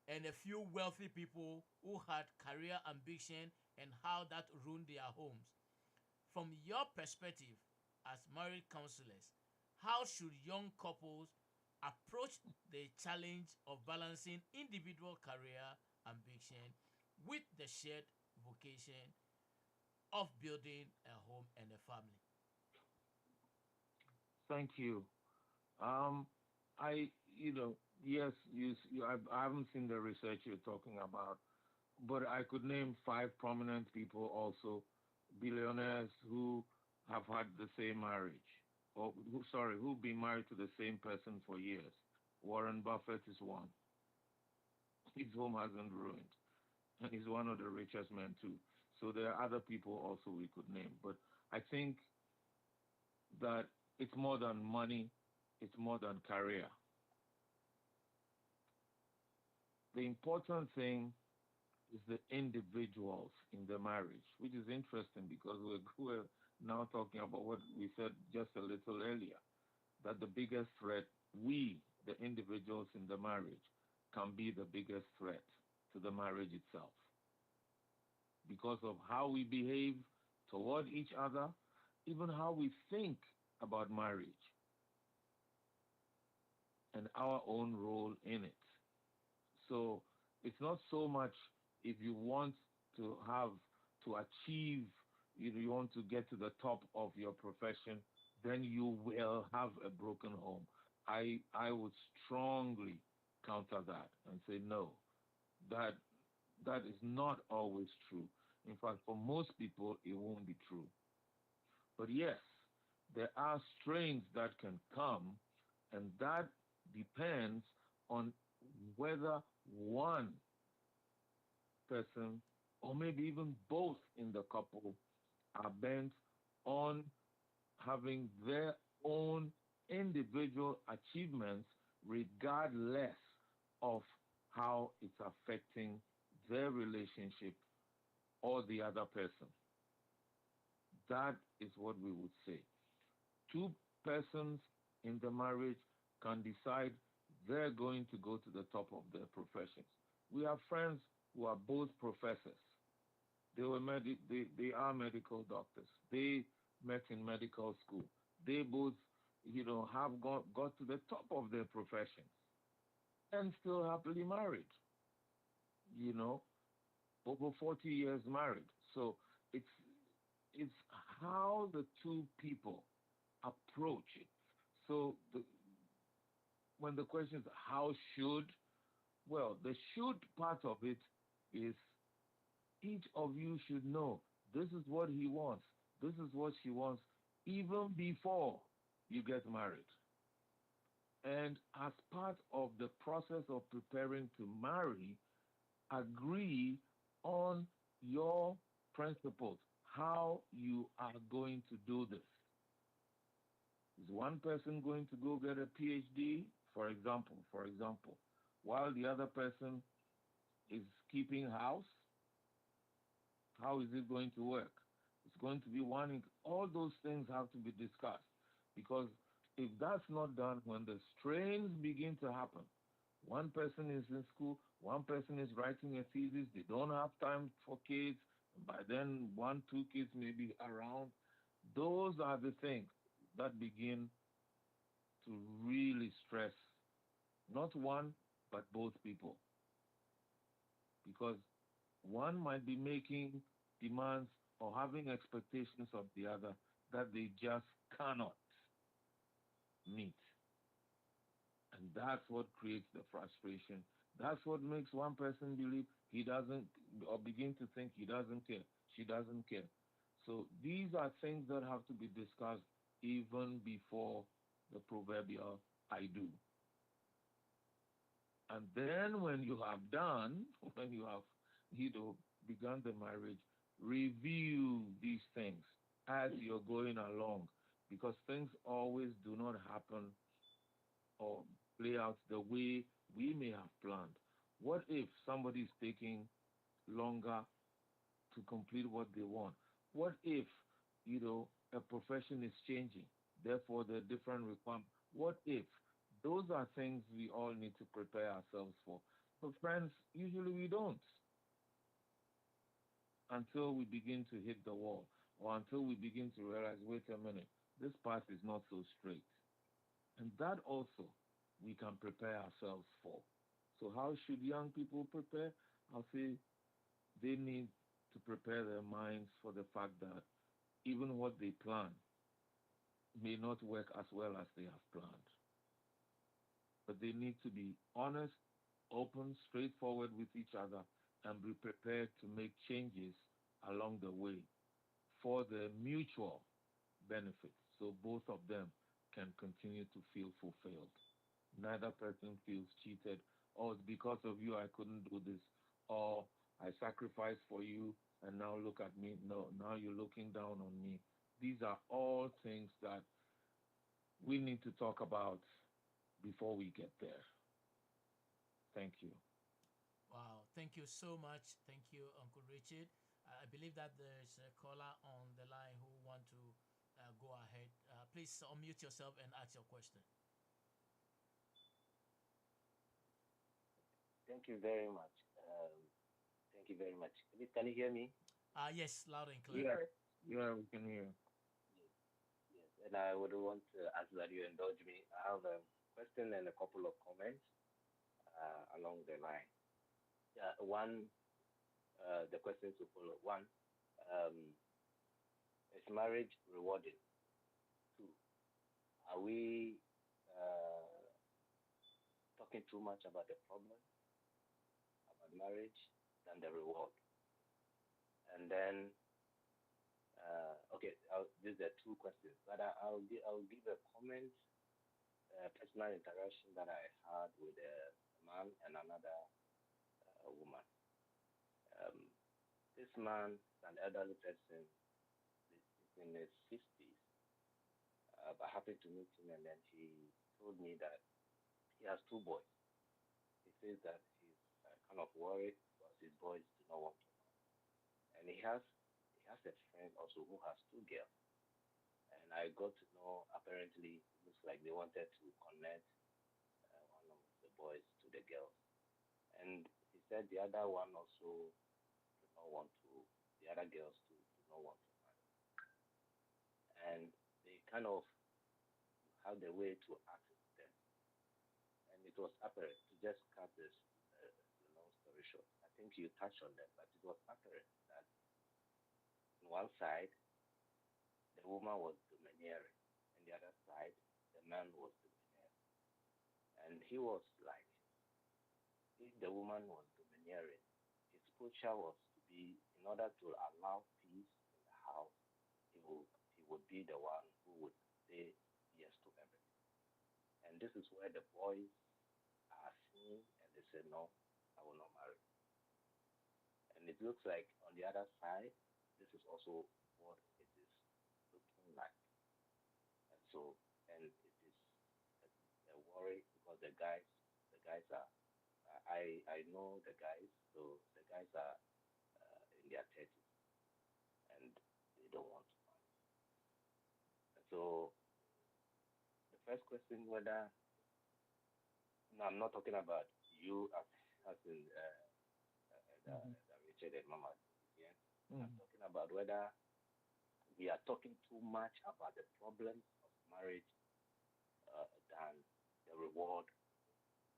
[SPEAKER 2] and a few wealthy people who had career ambition and how that ruined their homes. From your perspective as married counselors, how should young couples approach the challenge of balancing individual career ambition with the shared vocation of building a home and a family?
[SPEAKER 1] Thank you. Um, yes, I haven't seen the research you're talking about, but I could name five prominent people also, billionaires who have had the same marriage, or who've been married to the same person for years. Warren Buffett is one. His home hasn't ruined, and he's one of the richest men too. So there are other people also we could name, but I think that it's more than money, it's more than career. The important thing is the individuals in the marriage, which is interesting because we're now talking about what we said just a little earlier, that the biggest threat, we, the individuals in the marriage, can be the biggest threat to the marriage itself because of how we behave toward each other, even how we think about marriage and our own role in it. So it's not so much if you want to have to achieve, you want to get to the top of your profession, then you will have a broken home. I would strongly counter that and say no, that that is not always true. In fact, for most people, it won't be true. But yes, there are strains that can come, and that depends on whether one person or maybe even both in the couple are bent on having their own individual achievements regardless of how it's affecting their relationship or the other person. That is what we would say. Two persons in the marriage can decide they're going to go to the top of their professions. We have friends who are both professors. They are medical doctors. They met in medical school. They both, have got to the top of their professions and still happily married, you know, over 40 years married. So it's it's how the two people approach it. So when the question is how should, well, the should part of it is each of you should know this is what he wants, this is what she wants, even before you get married. And as part of the process of preparing to marry, agree on your principles, how you are going to do this. Is one person going to go get a PhD, for example, while the other person is keeping house? How is it going to work? It's going to be one. All those things have to be discussed because if that's not done, when the strains begin to happen, one person is in school, one person is writing a thesis, they don't have time for kids. By then, one, two kids may be around. Those are the things that begin to really stress not one, but both people. Because one might be making demands or having expectations of the other that they just cannot meet. And that's what creates the frustration. That's what makes one person believe he doesn't, or begin to think he doesn't care, she doesn't care. So these are things that have to be discussed even before the proverbial I do. And then when you have done, when you have, begun the marriage, review these things as you're going along because things always do not happen or play out the way we may have planned. What if somebody is taking longer to complete what they want? What if, a profession is changing, therefore there are different requirements? What if? Those are things we all need to prepare ourselves for. But friends, usually we don't until we begin to hit the wall or until we begin to realize, wait a minute, this path is not so straight. And that also we can prepare ourselves for. So, how should young people prepare? I'll say they need to prepare their minds for the fact that even what they plan may not work as well as they have planned. But they need to be honest, open, straightforward with each other, and be prepared to make changes along the way for the mutual benefit so both of them can continue to feel fulfilled. Neither person feels cheated. Oh, it's because of you I couldn't do this. Or I sacrificed for you and now look at me. No, now you're looking down on me. These are all things that we need to talk about before we get there. Thank you.
[SPEAKER 2] Wow, thank you so much. Thank you, Uncle Richard. I believe that there's a caller on the line who want to go ahead. Please unmute yourself and ask your question.
[SPEAKER 5] Thank you very much. Thank you very much. Please, can you hear me?
[SPEAKER 2] Yes, loud and clear.
[SPEAKER 1] Yeah, yeah, we can hear.
[SPEAKER 5] Yes. Yes. And I would want to ask that you indulge me. I have a question and a couple of comments along the line. Yeah, one, the questions to follow. One, um, is marriage rewarding? Two, are we talking too much about the problem, about marriage, than the reward? And then, okay, these are two questions, but I'll give a comment, personal interaction that I had with a man and another woman. Um, this man is an elderly person, he's in his 50s, but I happened to meet him, and then he told me that he has two boys. He says that he's kind of worried because his boys do not want to marry. And he has a friend also who has two girls. And I got to know apparently it looks like they wanted to connect one of the boys to the girls. And he said the other one also do not want to, the other girls too do not want to marry. And they kind of had a way to ask them. And it was apparent, to just cut this the long story short. I think you touched on that, but it was apparent that on one side, the woman was domineering, and the other side, the man was domineering. And he was like, if the woman was domineering, his posture was to be, in order to allow peace in the house, he would be the one who would say yes to everything. And this is where the boys are seeing, and they say, no, I will not marry. And it looks like on the other side, this is also what it is looking like. And so, and it is a worry because the guys are, I know the guys, so the guys are in their 30s and they don't want to marry. And so the first question whether, no, I'm not talking about you as in
[SPEAKER 1] Mm-hmm.
[SPEAKER 5] Richard and Mama. Yeah? I'm
[SPEAKER 1] Mm-hmm.
[SPEAKER 5] talking about whether we are talking too much about the problems of marriage than the reward.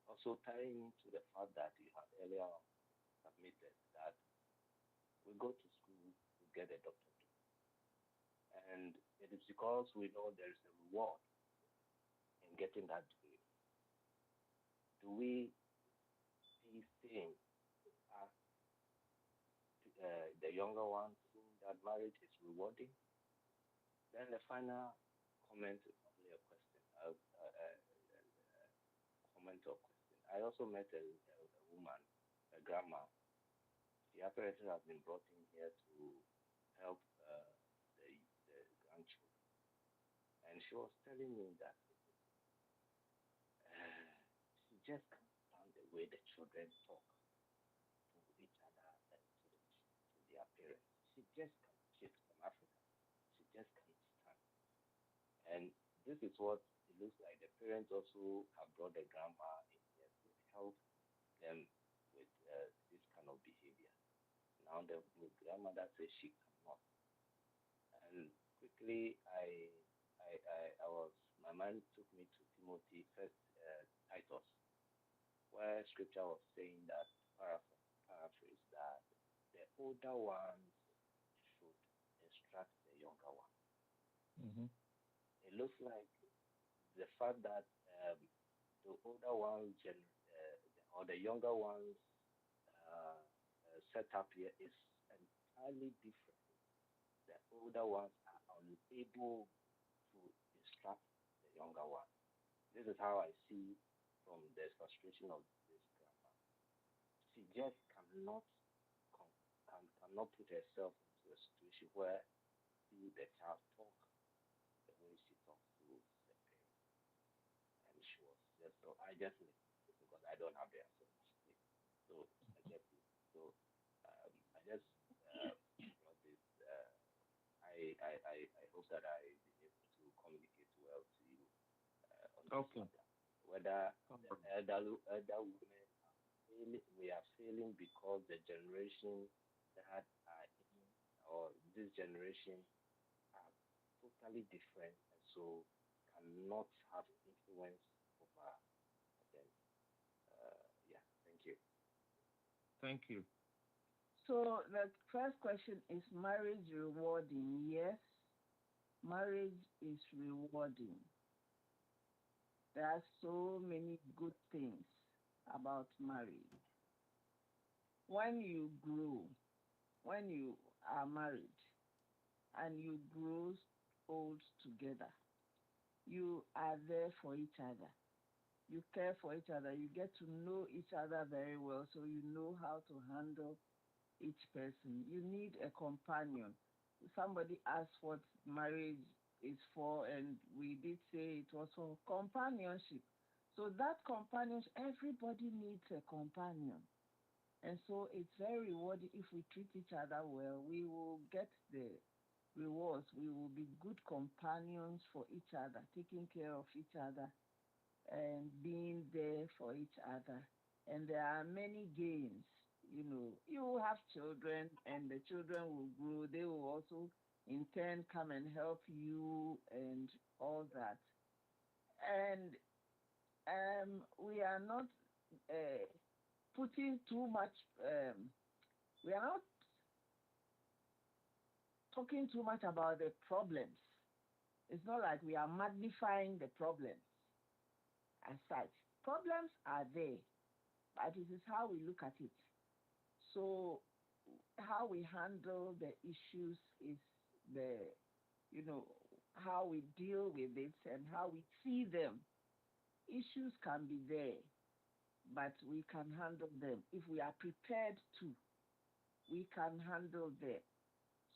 [SPEAKER 5] Also tying into the fact that you had earlier submitted that we go to school to get a doctorate degree. And it is because we know there is a reward in getting that degree. Do we see things as the younger ones seeing that marriage is rewarding? Then the final comment is only a question, comment or question. I also met a woman, a grandma. She apparently has been brought in here to help the grandchildren. And she was telling me that she just can't stand the way the children talk to each other and to their parents. She just can't. She's from Africa. She just can't stand. And this is what it looks like. The parents also have brought the grandma in here to help them this kind of behavior. Now the grandmother says she cannot, and quickly I was my mind took me to Timothy first Titus, where scripture was saying that paraphrase that the older ones should instruct the younger one.
[SPEAKER 1] Mm-hmm.
[SPEAKER 5] It looks like the fact that the older ones or the younger ones setup here is entirely different. The older ones are unable to instruct the younger one. This is how I see from the frustration of this grandma. She just cannot put herself into a situation where see the child talk the way she talks to the parent. And she was just so I just listened because I don't have the answer. So I get it. So I just brought this. I hope that I've been able to communicate well to you on this
[SPEAKER 1] Okay.
[SPEAKER 5] matter. Whether the elder women are failing, we are failing because the generation that are in or this generation are totally different and so cannot have influence over them. Yeah, thank you.
[SPEAKER 1] Thank you.
[SPEAKER 4] So the first question is marriage rewarding? Yes, marriage is rewarding. There are so many good things about marriage. When you grow, when you are married and you grow old together, you are there for each other. You care for each other. You get to know each other very well, so you know how to handle each person. You need a companion. Somebody asked what marriage is for, and we did say it was for companionship. So that companionship, everybody needs a companion. And so it's very rewarding if we treat each other well. We will get the rewards. We will be good companions for each other, taking care of each other and being there for each other. And there are many gains. You will have children, and the children will grow. They will also, in turn, come and help you and all that. And we are not putting too much, we are not talking too much about the problems. It's not like we are magnifying the problems as such. Problems are there, but it is how we look at it. So how we handle the issues is the, how we deal with it and how we see them. Issues can be there, but we can handle them. If we are prepared to, we can handle them.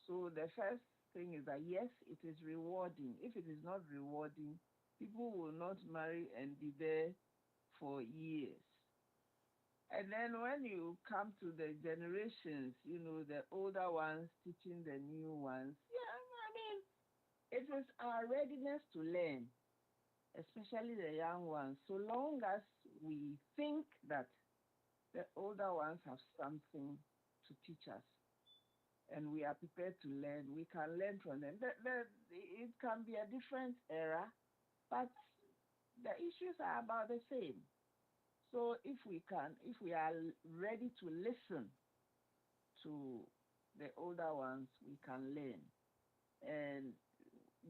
[SPEAKER 4] So the first thing is that yes, it is rewarding. If it is not rewarding, people will not marry and be there for years. And then when you come to the generations, the older ones teaching the new ones, it is our readiness to learn, especially the young ones. So long as we think that the older ones have something to teach us and we are prepared to learn, we can learn from them. It can be a different era, but the issues are about the same. So if we are ready to listen to the older ones, we can learn. And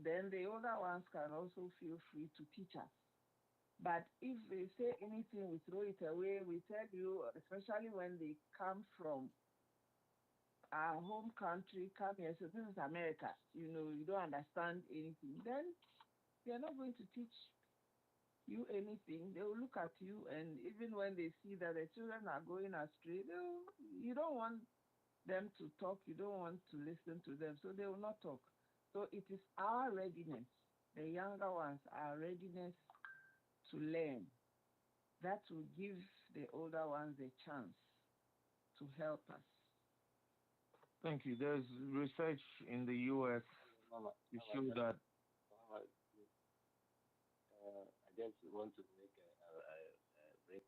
[SPEAKER 4] then the older ones can also feel free to teach us. But if they say anything, we throw it away. We tell you, especially when they come from our home country, come here, so this is America, you don't understand anything, then they're not going to teach you anything. They will look at you, and even when they see that the children are going astray, you don't want them to talk, you don't want to listen to them, so they will not talk. So it is our readiness, the younger ones, our readiness to learn, that will give the older ones a chance to help us.
[SPEAKER 1] Thank you. There's research in the U.S.
[SPEAKER 5] Mama,
[SPEAKER 1] to
[SPEAKER 5] Mama,
[SPEAKER 1] show that.
[SPEAKER 5] Mama, I just want to make a break.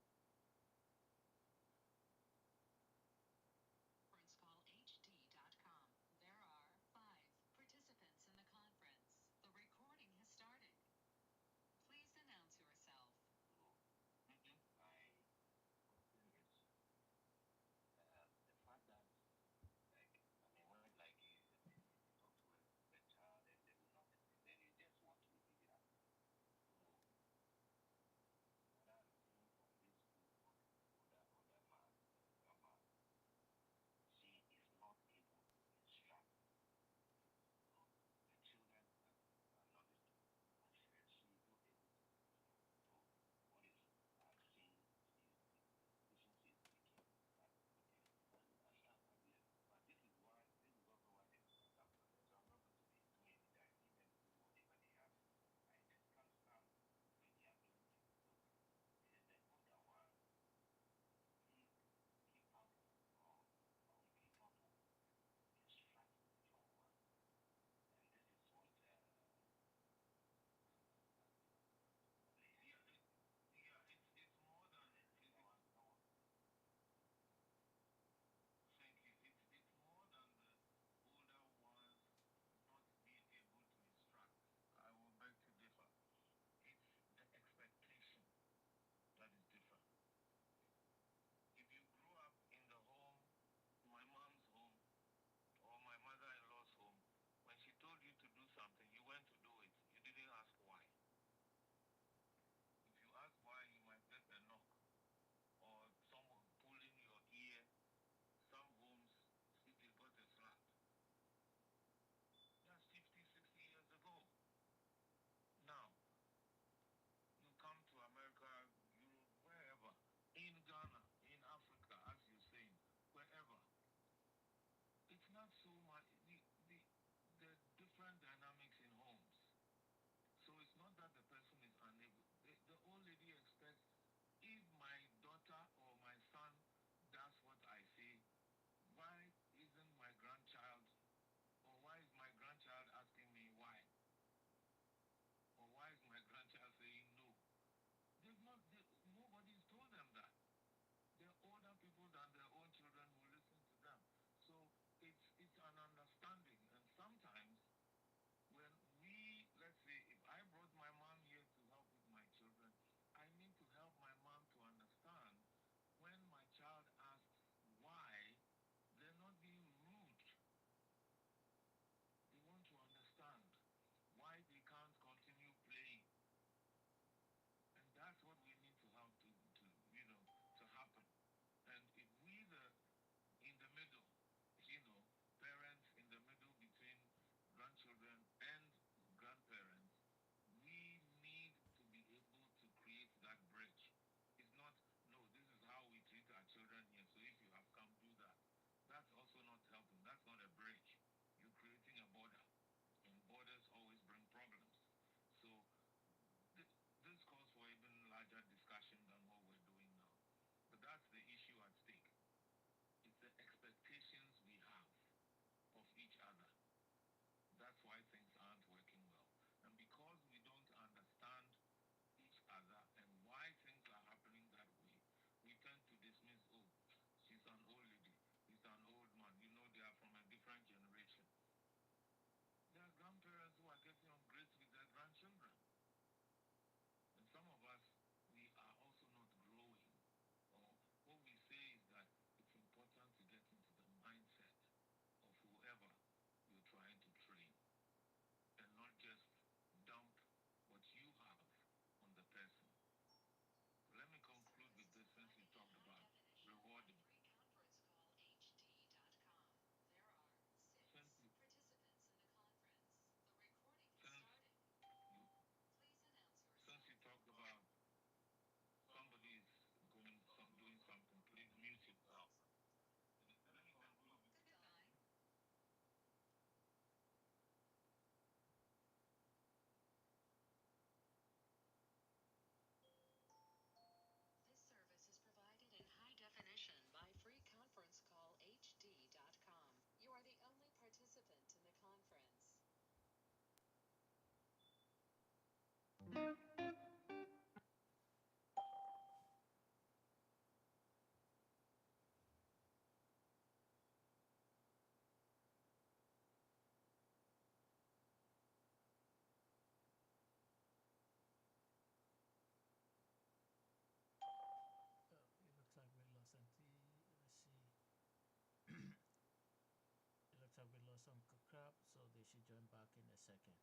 [SPEAKER 2] second.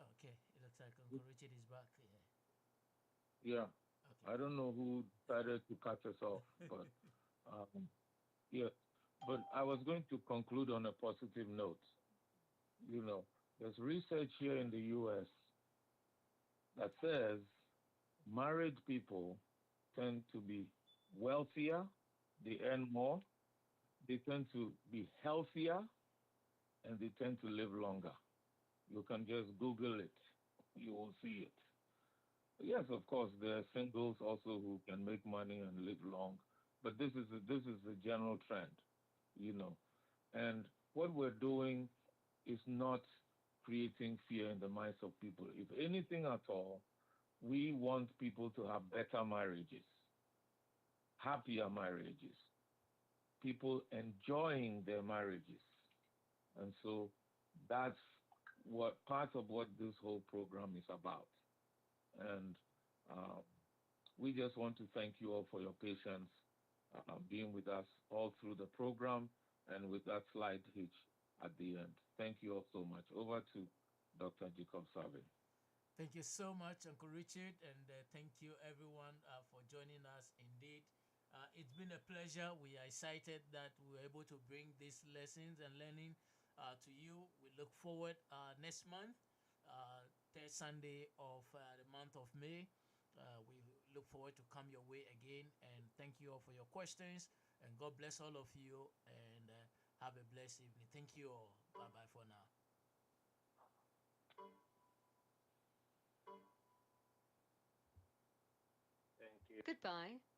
[SPEAKER 2] Okay, it looks like Uncle Richard is back.
[SPEAKER 1] Yeah,
[SPEAKER 2] Okay.
[SPEAKER 1] I don't know who decided to cut us off, but um, yeah. But I was going to conclude on a positive note. You know, there's research here in the U.S. that says married people tend to be wealthier, they earn more, they tend to be healthier, and they tend to live longer. You can just Google it, you will see it. Yes, of course, there are singles also who can make money and live long, but this is a general trend, you know. And what we're doing is not creating fear in the minds of people. If anything at all, we want people to have better marriages, happier marriages, people enjoying their marriages. And so that's what part of what this whole program is about. And uh, we just want to thank you all for your patience being with us all through the program and with that slight hitch at the end. Thank you all so much. Over to Dr. Jacob Sarvin.
[SPEAKER 2] Thank you so much, Uncle Richard, and thank you everyone for joining us. Indeed, it's been a pleasure. We are excited that we were able to bring these lessons and learning to you. We look forward next month, third Sunday of the month of May. We look forward to come your way again, and thank you all for your questions. And God bless all of you, and have a blessed evening. Thank you all. Bye bye for now.
[SPEAKER 5] Thank you.
[SPEAKER 3] Goodbye.